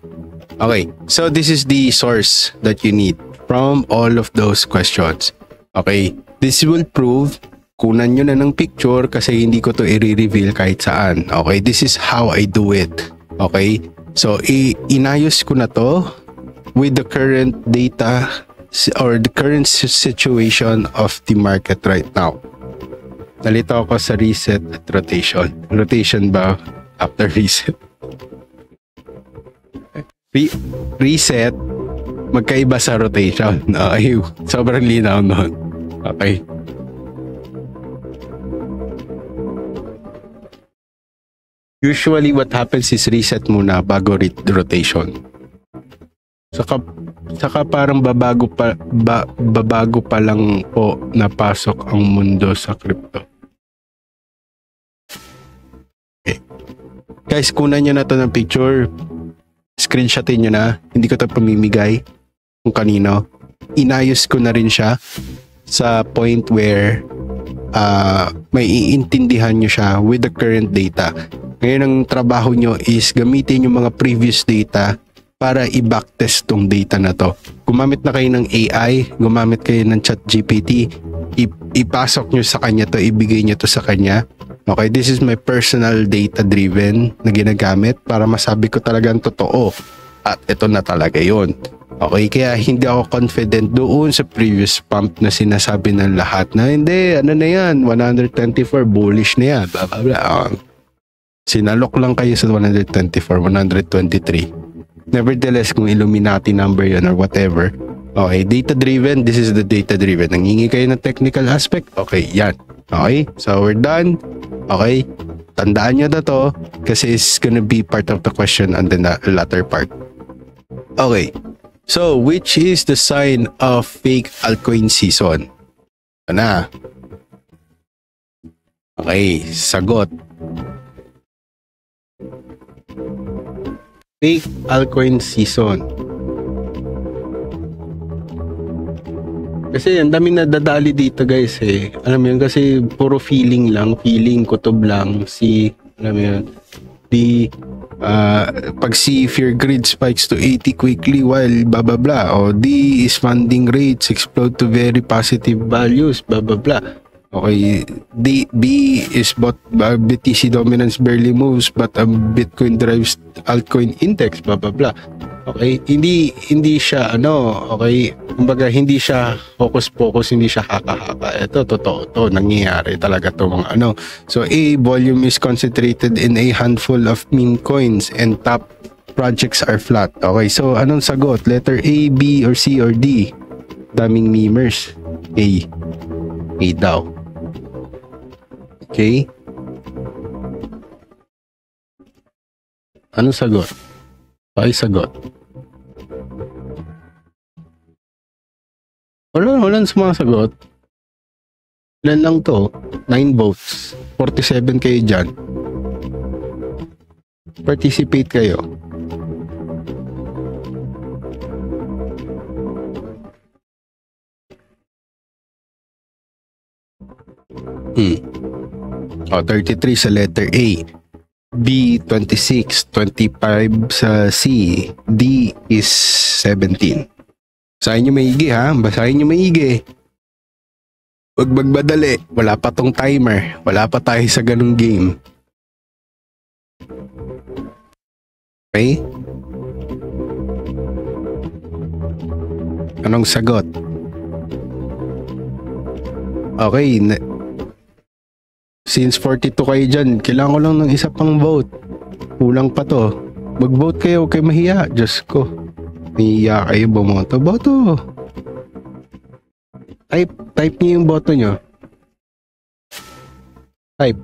Okay, so this is the source that you need from all of those questions. Okay, this will prove, kunan nyo na ng picture kasi hindi ko to i-reveal kahit saan. Okay, this is how I do it. Okay, so inayos ko na to with the current data or the current situation of the market right now. Nalito ako sa reset at rotation. Rotation ba after reset? Reset, magkaiba sa rotation. Okay, sobrang linaw nun. Okay. Usually what happens is reset muna bago rotation. Saka parang babago pa lang po napasok ang mundo sa crypto. Okay. Guys, kunan nyo na to ng picture. Screenshotin nyo na. Hindi ko to pamimigay kung kanino. Inayos ko na rin siya sa point where may iintindihan nyo siya with the current data. Ngayon ang trabaho nyo is gamitin yung mga previous data para i-backtest tong data na to. Gumamit na kayo ng AI, gumamit kayo ng ChatGPT, ipasok nyo sa kanya to, ibigay nyo to sa kanya, Okay, this is my personal data-driven na ginagamit para masabi ko talagang totoo. At ito na talaga yon. Okay, kaya hindi ako confident doon sa previous pump na sinasabi ng lahat na hindi, ano na yan, 124, bullish na yan, blah, blah, blah. Sinalok lang kayo sa 124, 123. Nevertheless, kung Illuminati number yun or whatever, okay, data-driven, this is the data-driven. Nangingi kayo ng technical aspect, okay, yan. Okay, so we're done. Okay, tandaan nyo na to kasi it's gonna be part of the question on the latter part. Okay. So, which is the sign of fake altcoin season? Ito na. Okay, sagot. Fake altcoin season. Kasi ang dami nadadali dito guys eh. Alam mo yun, kasi puro feeling lang, kutob lang, alam mo yun, pag si fear grid spikes to 80 quickly while blah blah blah, o D is funding rates explode to very positive values, blah blah blah. Okay, B is BTC dominance barely moves but Bitcoin drives altcoin index, blah blah blah. Okay, hindi siya okay, kumbaga hindi siya focus, hindi siya haka-haka. Ito totoo to, nangyayari talaga to mga So A, volume is concentrated in a handful of meme coins and top projects are flat. Okay, so anong sagot? Letter A, B, or C, or D? Daming memers. A daw. Okay. Anong sagot? Sagot. Wala sumasagot. Ilan lang to? 9 votes. 47 kayo dyan. Participate kayo. O, 33 sa letter A. B, 26. 25 sa C. D is 17. Basahin nyo maigi ha. Basahin nyo maigi. Huwag magmadali. Wala pa tong timer. Wala pa tayo sa ganung game. Okay? Anong sagot? Okay. Since 42 kayo dyan, kailangan ko lang ng isa pang vote. Kulang pa to. Mag-vote kayo, huwag kayo mahiya. Diyos ko. Mahiya kayo, bumoto. Boto! Type niyo yung boto nyo. Type.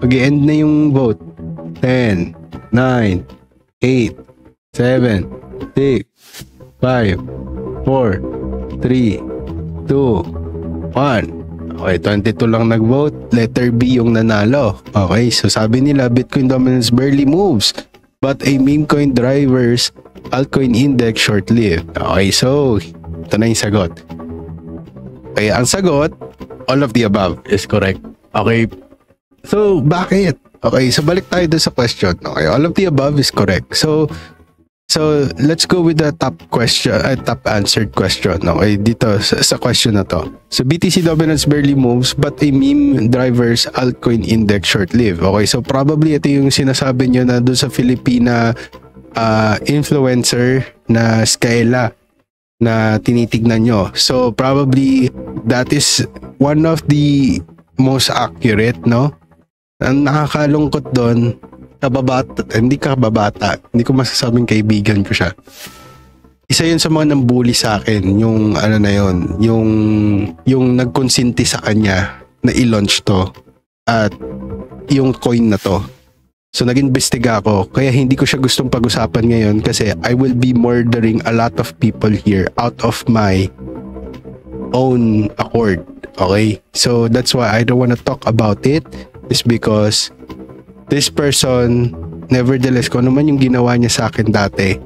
Pag-i-end na yung vote. 10, 9, 8, 7, 6, 5, 4, 3, 2, 1. Okay, 22 lang nag-vote. Letter B yung nanalo. Okay, so sabi nila, Bitcoin dominance barely moves, but a meme coin drivers altcoin index short-lived. Okay, so ito na yung sagot. Okay, ang sagot, all of the above is correct. Okay, so bakit? Okay, so balik tayo doon sa question. Okay, all of the above is correct. So let's go with the top question, top answered question. Okay, dito sa question na to. So BTC dominance barely moves but a meme drivers altcoin index short-lived. Okay, so probably ito yung sinasabi nyo na doon sa Filipina influencer na Skyla na tinitignan nyo. So probably that is one of the most accurate, no? Ang nakakalungkot doon, hindi ko masasabing kaibigan ko siya. Isa yun sa mga nambuli sa akin, yung yung nagkonsinti sa kanya na i-launch to at yung coin na to. So nag-imbestiga ako, kaya hindi ko siya gustong pag-usapan ngayon kasi I will be murdering a lot of people here out of my own accord. Okay? So that's why I don't want to talk about it, is because this person, nevertheless, kung ano man yung ginawa niya sa akin dati,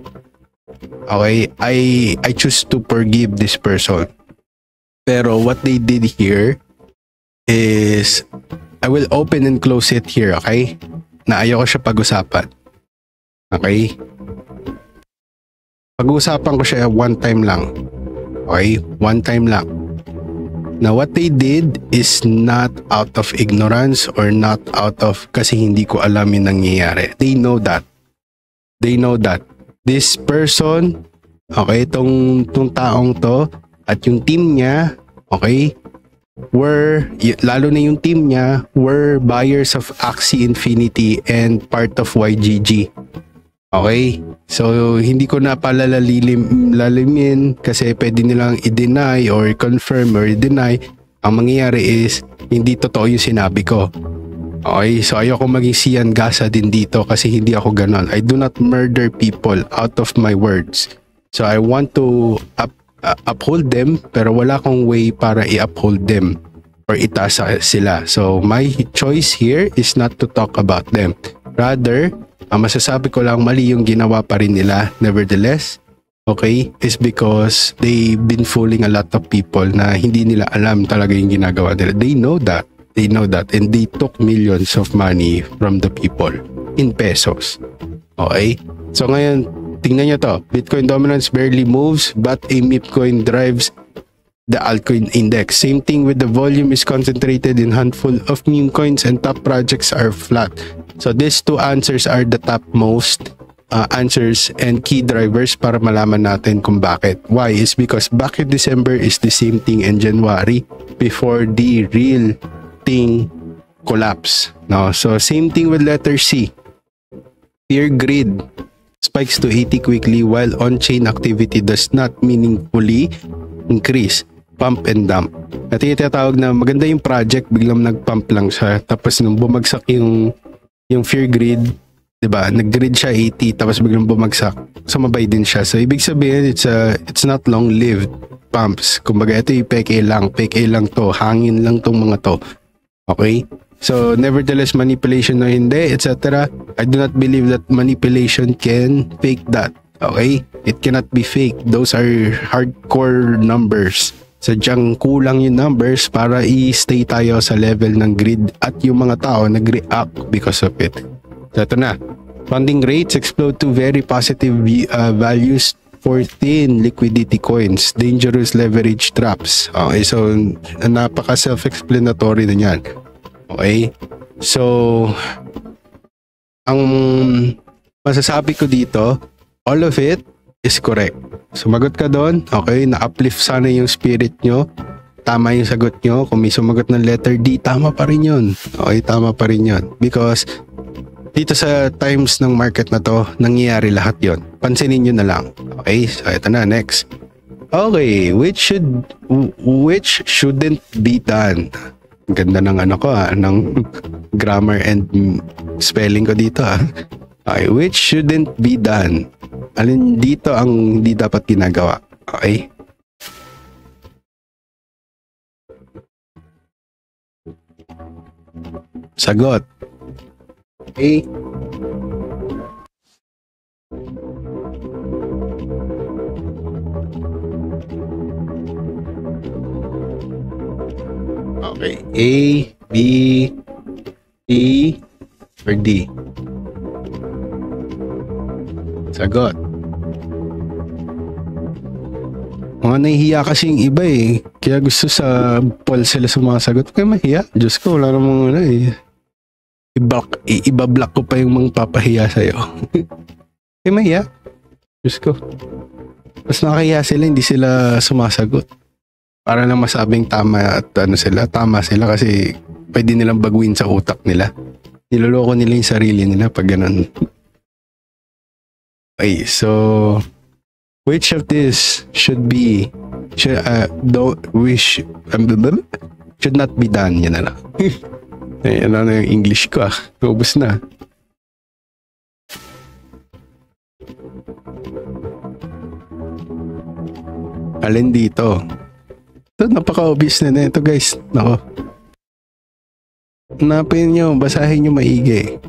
okay, I choose to forgive this person. Pero what they did here is, I will open and close it here, okay? Na ayaw ko siya pag-usapan. Okay? Pag-uusapan ko siya one time lang. Okay? One time lang. Now, what they did is not out of ignorance or not out of kasi hindi ko alam yung nangyayari. They know that. They know that. This person, okay, tong taong to at yung team niya, okay, lalo na yung team niya, were buyers of Axie Infinity and part of YGG. Okay? So, hindi ko na lalimin kasi pwede nilang i-deny or confirm or i-deny. Ang mangyayari is, hindi totoo yung sinabi ko. Okay? So, ayoko maging Sian Gasa din dito kasi hindi ako ganon. I do not murder people out of my words. So, I want to uphold them pero wala akong way para i-uphold them or itaas sila. So, my choice here is not to talk about them. Rather, ang masasabi ko lang mali yung ginawa pa rin nila. Nevertheless, okay, is because they've been fooling a lot of people na hindi nila alam talaga yung ginagawa nila. They know that. They know that. And they took millions of money from the people in pesos. Okay? So ngayon, tingnan nyo to. Bitcoin dominance barely moves but a meme coin drives the altcoin index. Same thing with the volume is concentrated in handful of meme coins and top projects are flat. So these two answers are the top most answers and key drivers para malaman natin kung bakit. Why? Is because back in December is the same thing in January before the real thing collapse. No? So same thing with letter C. Fear greed spikes to 80 quickly while on-chain activity does not meaningfully increase. Pump and dump. At itatawag na maganda yung project, biglang nag-pump lang siya. Tapos nung bumagsak yung fear greed, 'di ba? Nag-greed siya 80 tapos biglang bumagsak. Sumabay din siya. So ibig sabihin it's not long-lived pumps. Kumbaga ito yung peke lang to, hangin lang tong mga to. Okay? So nevertheless manipulation o hindi, etc. I do not believe that manipulation can fake that. Okay? It cannot be fake. Those are hardcore numbers. Sadyang kulang yung numbers para i-stay tayo sa level ng grid at yung mga tao nag-react because of it. So ito na. Funding rates explode to very positive values for thin liquidity coins. Dangerous leverage traps. Okay, so napaka self-explanatory na yan. Okay? So, ang masasabi ko dito, all of it is correct. Sumagot ka doon, okay, na-uplift sana yung spirit nyo, tama yung sagot nyo. Kung may sumagot ng letter D, tama pa rin yun. Okay, tama pa rin yun. Because dito sa times ng market na to, nangyayari lahat yon. Pansinin nyo na lang. Okay, so ito na, next. Okay, which shouldn't be done? Ang ganda ng ano ko ng grammar and spelling ko dito Okay, which shouldn't be done? Alin dito ang hindi dapat ginagawa? Okay? Sagot. Okay? Okay. A, B, C, or D? Sagot. Mga nahihiya kasi yung iba eh. Kaya gusto sa poll sila sumasagot. Kaya mahiya. Diyos ko, wala namang ano eh. Iba-block ko pa yung mga papahiya sa'yo. Kaya mahiya. Diyos ko. Mas nakahiya sila, hindi sila sumasagot. Para lang masabing tama at ano sila. Tama sila kasi pwede nilang baguhin sa utak nila. Niloloko nila yung sarili nila pag ganun. Okay, so which of this should not be done? Yan na lang. Yan na yung English ko Ubus na. Alin dito? Ito, napaka-obvious na ito guys. Nako. Hanapin nyo, basahin nyo maigi.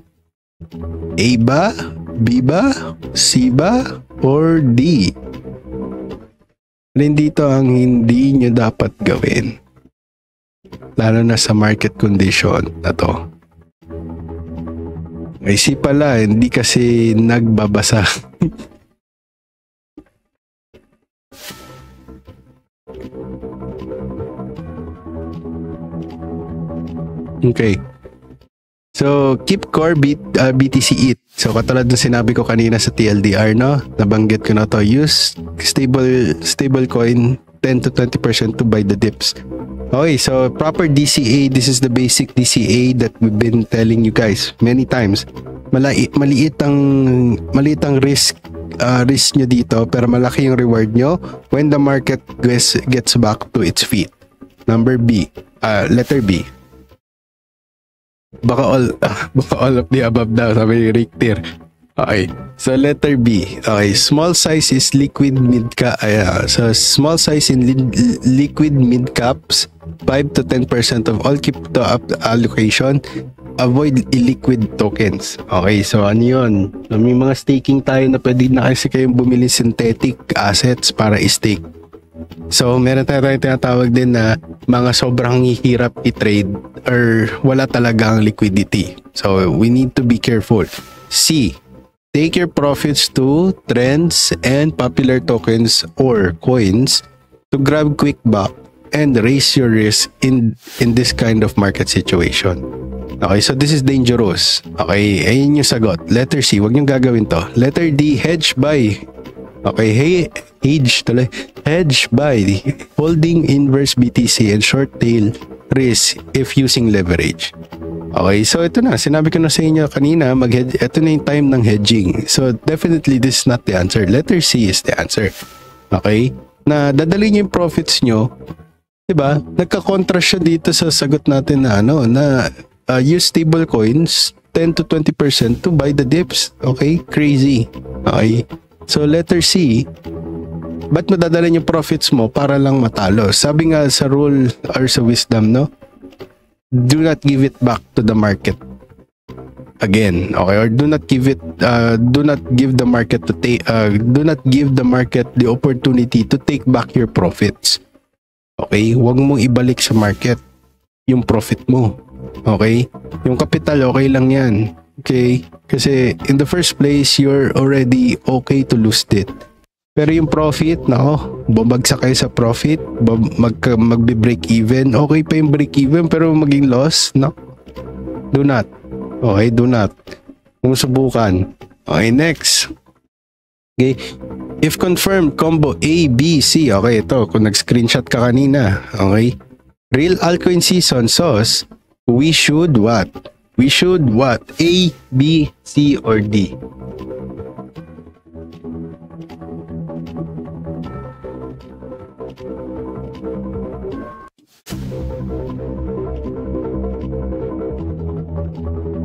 A ba? B ba? C ba? Or D? Alin dito ang hindi nyo dapat gawin? Lalo na sa market condition na to. Ay C pala, hindi kasi nagbabasa. Okay. So, keep core BTC ETH. So, katulad ng sinabi ko kanina sa TLDR, no? Nabanggit ko na to. Use stable coin 10 to 20% to buy the dips. Okay, so proper DCA. This is the basic DCA that we've been telling you guys many times. Maliit ang risk nyo dito, pero malaki yung reward nyo when the market gets back to its feet. Letter B. Baka all of the above daw, sabi ni Richter. Okay, so letter B. Okay, small size is liquid mid-cap. So small size in liquid mid-caps, 5 to 10% of all crypto allocation. Avoid illiquid tokens. Okay, so ano yun? May mga staking tayo na pwede na kasi kayong bumili synthetic assets para i-stake. So, meron tayong tinatawag din na mga sobrang hirap i-trade or wala talagang liquidity. So, we need to be careful. C. Take your profits to trends and popular tokens or coins to grab quick buck and raise your risk in this kind of market situation. Okay, so this is dangerous. Okay, ayun yung sagot. Letter C, wag niyong gagawin to. Letter D, hedge buy. Okay, hedge buy. Holding inverse BTC and short tail risk if using leverage. Okay, so ito na. Sinabi ko na sa inyo kanina, ito na yung time ng hedging. So definitely this is not the answer. Letter C is the answer. Okay, na dadalhin niyo yung profits nyo. Diba? Nagka-contra siya dito sa sagot natin na use stable coins 10 to 20% to buy the dips. Okay? Crazy. Okay? So letter C, ba't madadala yung profits mo para lang matalo? Sabi nga sa rule or sa wisdom, no? Do not give it back to the market again. Okay? Or do not give the market the opportunity to take back your profits. Okay? Huwag mong ibalik sa market yung profit mo. Okay? Yung capital, okay lang yan. Okay? Kasi in the first place, you're already okay to lose it. Pero yung profit, bumagsak kayo sa profit, magbe-break even. Okay pa yung break even, pero maging loss, no? Do not. Okay? Do not. Kung subukan. Okay, next. Okay? If confirmed, combo A, B, C. Okay, ito. Kung nag-screenshot ka kanina. Okay? Real altcoin season sauce. We should what? We should what? A, B, C, or D?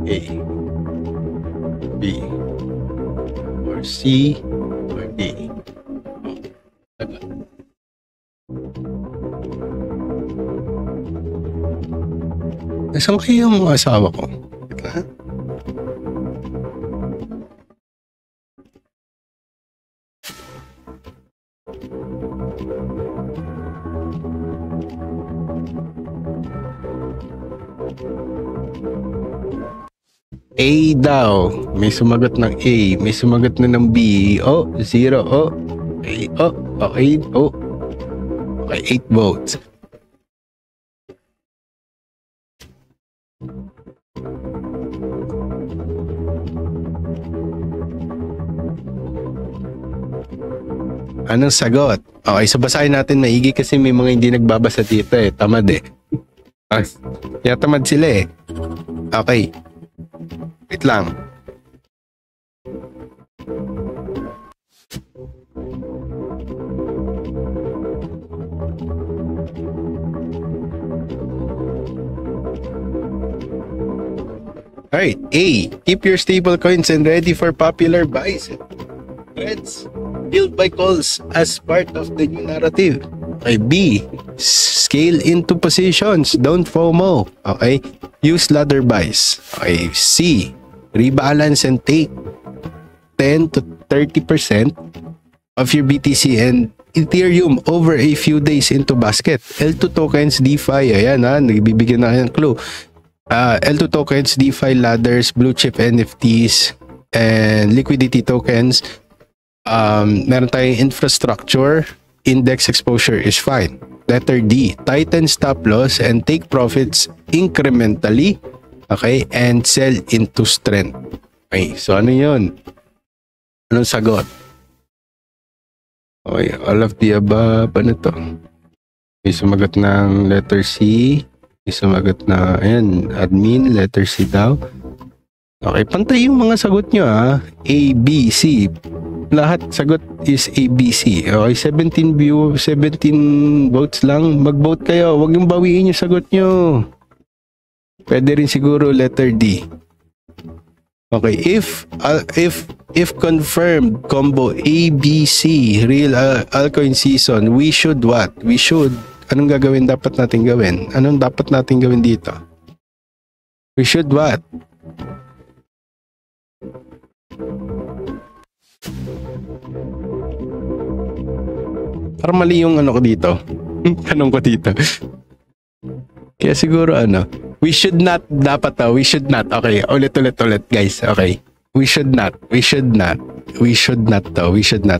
A, B, or C, or D? Nasaan kayo yung mga asawa ko? A daw. May sumagot ng A. May sumagot na ng B. Oh, 0. Oh. A. Oh. Okay. Oh. Okay, 8 votes. Anong sagot? Okay, so basahin natin maigi kasi may mga hindi nagbabasa dito eh. Tamad eh. Kaya tamad sila eh. Okay. Wait lang. Alright, A. Keep your stable coins and ready for popular buys. Trends built by calls as part of the new narrative. Okay, B. Scale into positions. Don't FOMO. Okay. Use ladder buys. Okay. C. Rebalance and take 10 to 30% of your BTC and Ethereum over a few days into basket. L2 tokens, DeFi. Ayan ha. Nagbibigyan na ng clue. L2 tokens, DeFi ladders, blue chip NFTs, and liquidity tokens. Meron tayong infrastructure, index exposure is fine. Letter D, tighten stop loss and take profits incrementally. Okay, and sell into strength. Okay, so ano yun? Anong sagot? Okay, all of the above. Ano to? May sumagot ng letter C. May sumagot na, ayan, admin, letter C daw. Okay, pantay yung mga sagot nyo ha. A, B, C. Lahat sagot is A, B, C. Okay, 17 votes lang. Mag-vote kayo. Huwag yung bawiin yung sagot nyo. Pwede rin siguro letter D. Okay, if confirmed combo A, B, C, real altcoin season, we should what? We should, anong gagawin dapat natin gawin? Anong dapat natin gawin dito? We should what? Para mali yung ano ko dito. Tanong ko dito. Kaya siguro ano, we should not, dapat we should not. Okay, ulit guys. Okay, we should not.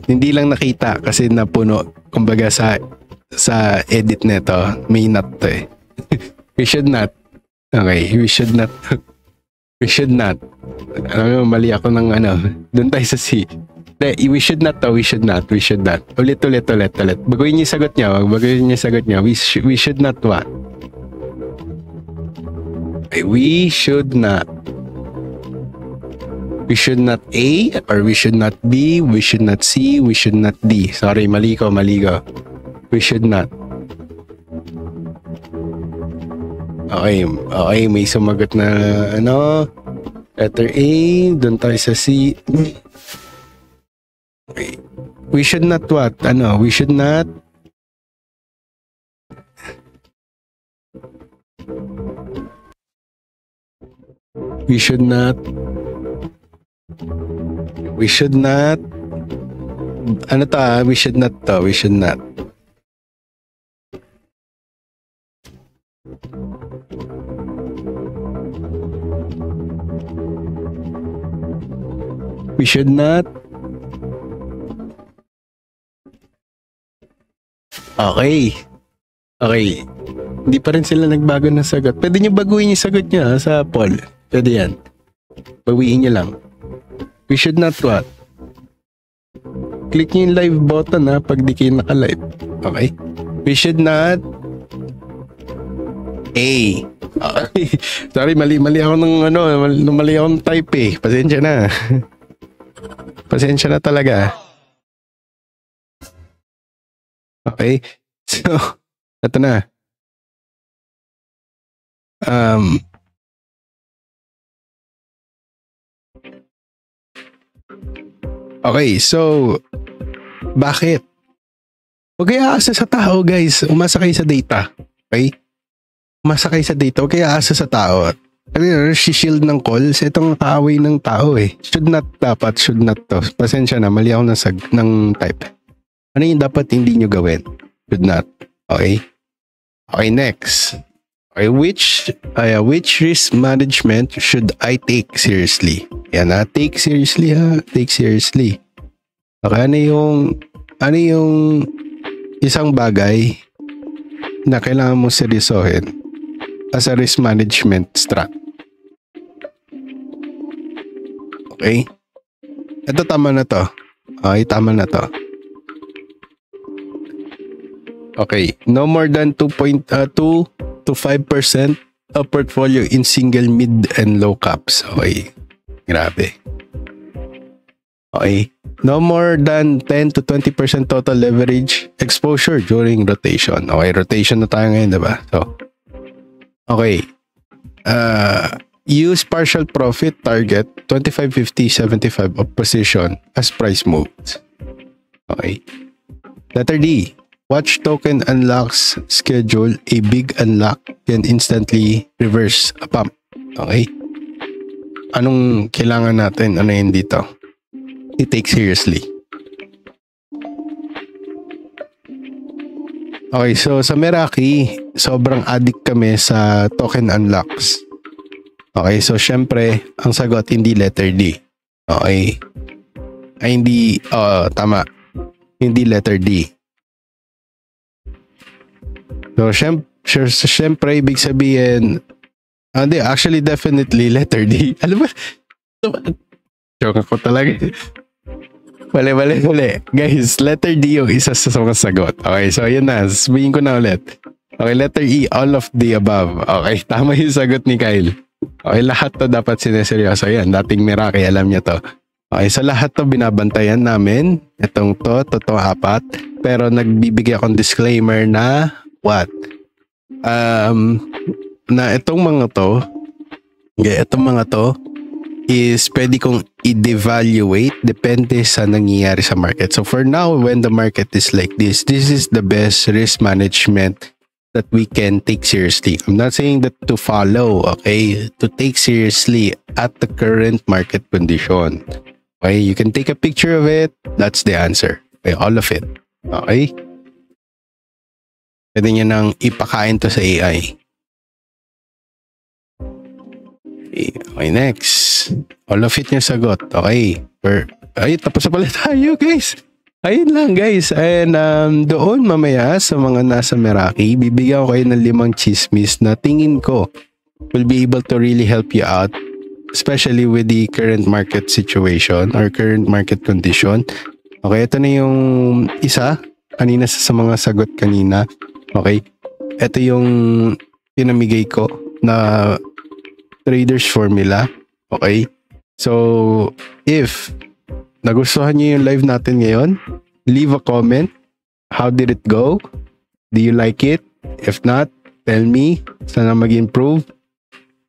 Hindi lang nakita kasi napuno. Kumbaga sa edit nito, may not to eh. We should not. Okay, we should not. We should not. Alam mo, mali ako ng ano. Doon tayo sa C. We should not. Ulit. Baguhin yung sagot niya. We should not what? We should not. We should not A, or we should not B, we should not C, we should not D. Sorry, mali ko. We should not. Okay, may sumagot na ano, letter A, doon tayo sa C. Okay. We should not what? Ano, we should not. We should not. Ano ta? We should not to. We should not. We should not. Okay. Hindi pa rin sila nagbago ng sagot. Pwede nyo baguhin yung sagot nyo sa poll. Pwede yan. Bawiin nyo lang. We should not what? Click nyo yung live button pag di kayo naka-live. Okay? We should not A. Okay. Sorry, mali ako ng ano, mali ako ng type eh. Pasensya na. Pasensya na talaga. Okay? So, ito na. Okay, so bakit? Huwag kayo aasa sa tao, guys. Umasa kayo sa data. Okay? Umasa kayo sa data. Huwag kayo aasa sa tao. Si-shield ng calls. Itong kaaway ng tao eh. Should not dapat. Should not to. Pasensya na. Mali ako ng type. Ano yung dapat hindi nyo gawin? Should not. Okay? Okay, next. Okay, which risk management should I take seriously? Yan take seriously Take seriously. Okay, ano yung isang bagay na kailangan mo seryosohin as a risk management strat? Okay? Ito tama na to. Okay, tama na to. Okay, no more than 2.2 to 5% of portfolio in single, mid, and low caps. Okay. Grabe. Okay. No more than 10 to 20% total leverage exposure during rotation. Okay, rotation na tayo ngayon, diba? So, okay. Use partial profit target 25, 50, 75 of position as price moves. Okay. Letter D. Watch token unlocks schedule. A big unlock can instantly reverse a pump. Okay. Anong kailangan natin? Ano yun dito? I-take seriously. Okay, so sa Meraki, sobrang addict kami sa token unlocks. Okay, so syempre, ang sagot hindi letter D. Okay. Ay, hindi, tama. Hindi letter D. So, syempre, ibig sabihin, actually, definitely, letter D. Alam mo, joke ako talaga. Mali. Guys, letter D yung isa sa mga sagot. Okay, so yun na. Sabihin ko na ulit. Okay, letter E, all of the above. Okay, tama yung sagot ni Kyle. Okay, lahat to dapat sineseryoso. Yan, dating Meraki, alam niya to. Okay, so lahat to binabantayan namin. Itong to 4. Pero nagbibigay akong disclaimer na what? Na itong mga to is pwede kong i-devaluate depende sa nangyayari sa market. So for now, when the market is like this is the best risk management that we can take seriously. I'm not saying that to follow, okay? To take seriously at the current market condition. Okay, you can take a picture of it. That's the answer. Okay, all of it. Okay? Pwede nyo nang ipakain to sa AI. Okay, next. All of it yung sagot. Okay. Tapos na pala tayo, guys. Ayun lang, guys. And doon mamaya sa mga nasa Meraki, bibigyan ko kayo ng 5 chismis na tingin ko will be able to really help you out, especially with the current market situation or current market condition. Okay, ito na yung isa. Kanina sa mga sagot kanina. Okay. Ito yung pinamigay ko na traders formula. Okay. So, if nagustuhan niyo yung live natin ngayon, leave a comment. How did it go? Do you like it? If not, tell me. Sana mag-improve.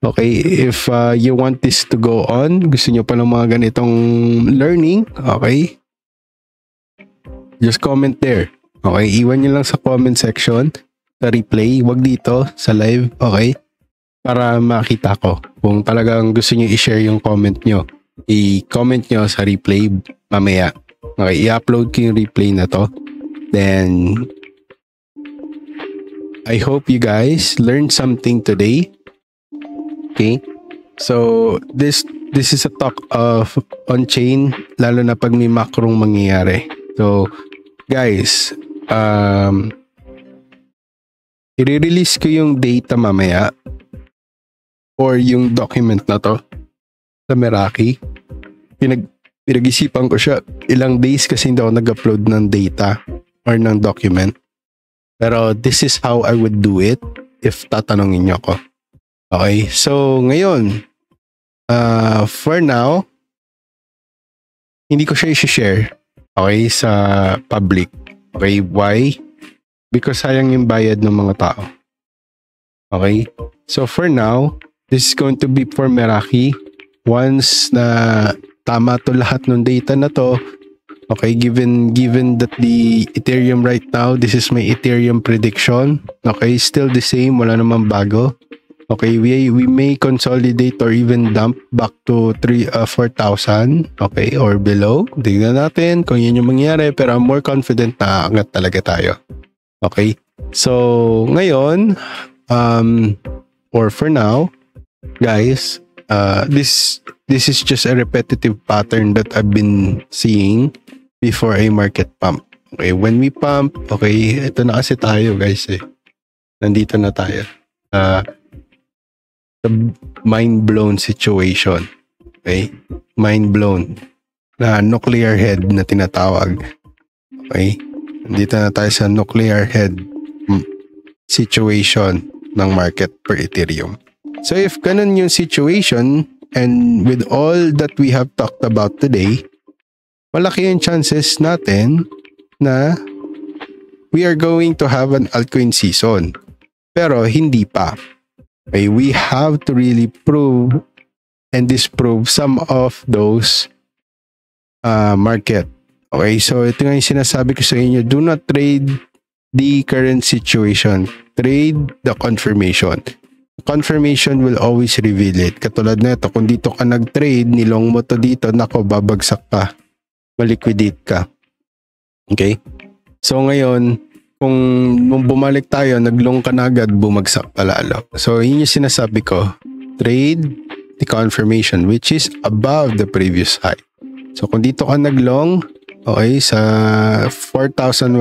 Okay, if you want this to go on, gusto niyo pa ng mga ganitong learning, okay? Just comment there. Okay, iwan niyo lang sa comment section, sa replay, wag dito, sa live, okay? Para makita ko kung talagang gusto niyo i-share yung comment niyo. I-comment nyo sa replay mamaya. Okay, i-upload ko yung replay na to. Then, I hope you guys learned something today. Okay? So, this is a talk of on-chain, lalo na pag may macrong mangyayari. So, guys, i-release ko yung data mamaya or yung document na to sa Meraki. Pinag-isipan ko siya ilang days kasi hindi ako nag-upload ng data or ng document. Pero this is how I would do it if tatanungin niyo ako. Okay, so ngayon, for now, hindi ko siya i-share, okay, sa public. Okay, why? Because sayang yung bayad ng mga tao. Okay, so for now, this is going to be for Meraki. Once na tama to lahat ng data na to, okay, given that the Ethereum right now, this is my Ethereum prediction. Okay, still the same, wala namang bago. Okay, we may consolidate or even dump back to 4,000, okay, or below. Tingnan natin kung yun yung mangyari, pero I'm more confident na angat talaga tayo. Okay, so ngayon, or for now, guys, this is just a repetitive pattern that I've been seeing before a market pump. Okay, when we pump, okay, ito na kasi tayo, guys, eh. Nandito na tayo. The mind-blown situation. Okay? Mind-blown. Na nuclear head na tinatawag. Okay? Nandito na tayo sa nuclear head situation ng market per Ethereum. So if ganun yung situation, and with all that we have talked about today, malaki yung chances natin na we are going to have an altcoin season. Pero hindi pa. Okay, we have to really prove and disprove some of those market. Okay, so ito nga yung sinasabi ko sa inyo, do not trade the current situation. Trade the confirmation. Confirmation will always reveal it. Katulad na ito, kung dito ka nag-trade, nilong mo to dito, nako, babagsak ka. Maliquidate ka. Okay? So ngayon, kung bumalik tayo, naglong ka na agad, bumagsak palalo. So yun yung sinasabi ko, trade the confirmation which is above the previous high. So kung dito ka naglong, okay, sa 4,100,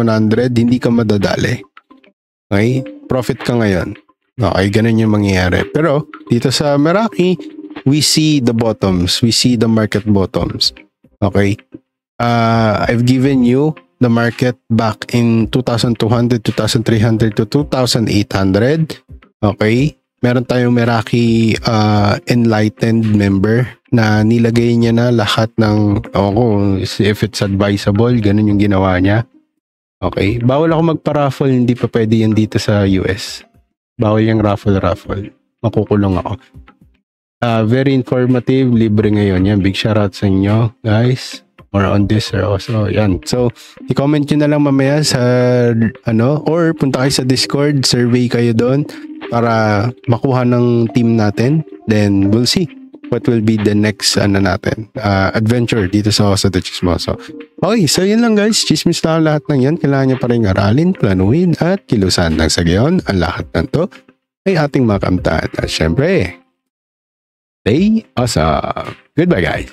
hindi ka madadali. Okay? Profit ka ngayon. Okay, ganun yung mangyayari. Pero dito sa Meraki, we see the bottoms. We see the market bottoms. Okay? I've given you the market back in 2,200, 2,300 to 2,800. Okay? Meron tayong Meraki enlightened member na nilagay niya na lahat ng if it's advisable, ganun yung ginawa niya. Okay? Bawal ako magpa-raffle, hindi pa pwede yan dito sa US. Bawal yung raffle. Makukulong ako. Very informative, libre ngayon. Yan, big shoutout sa inyo, guys. More on this also. Yan. So, i-comment nyo na lang mamaya sa or punta kayo sa Discord, survey kayo doon para makuha ng team natin. Then, we'll see what will be the next adventure dito sa Oso de Chismoso. Okay, so yun lang guys. Chismis lang lahat ng yan. Kailangan nyo pa rin aralin, planuhin, at kilusan lang sa gayon. Ang lahat ng to ay ating makamtaan. At syempre, stay awesome. Goodbye guys.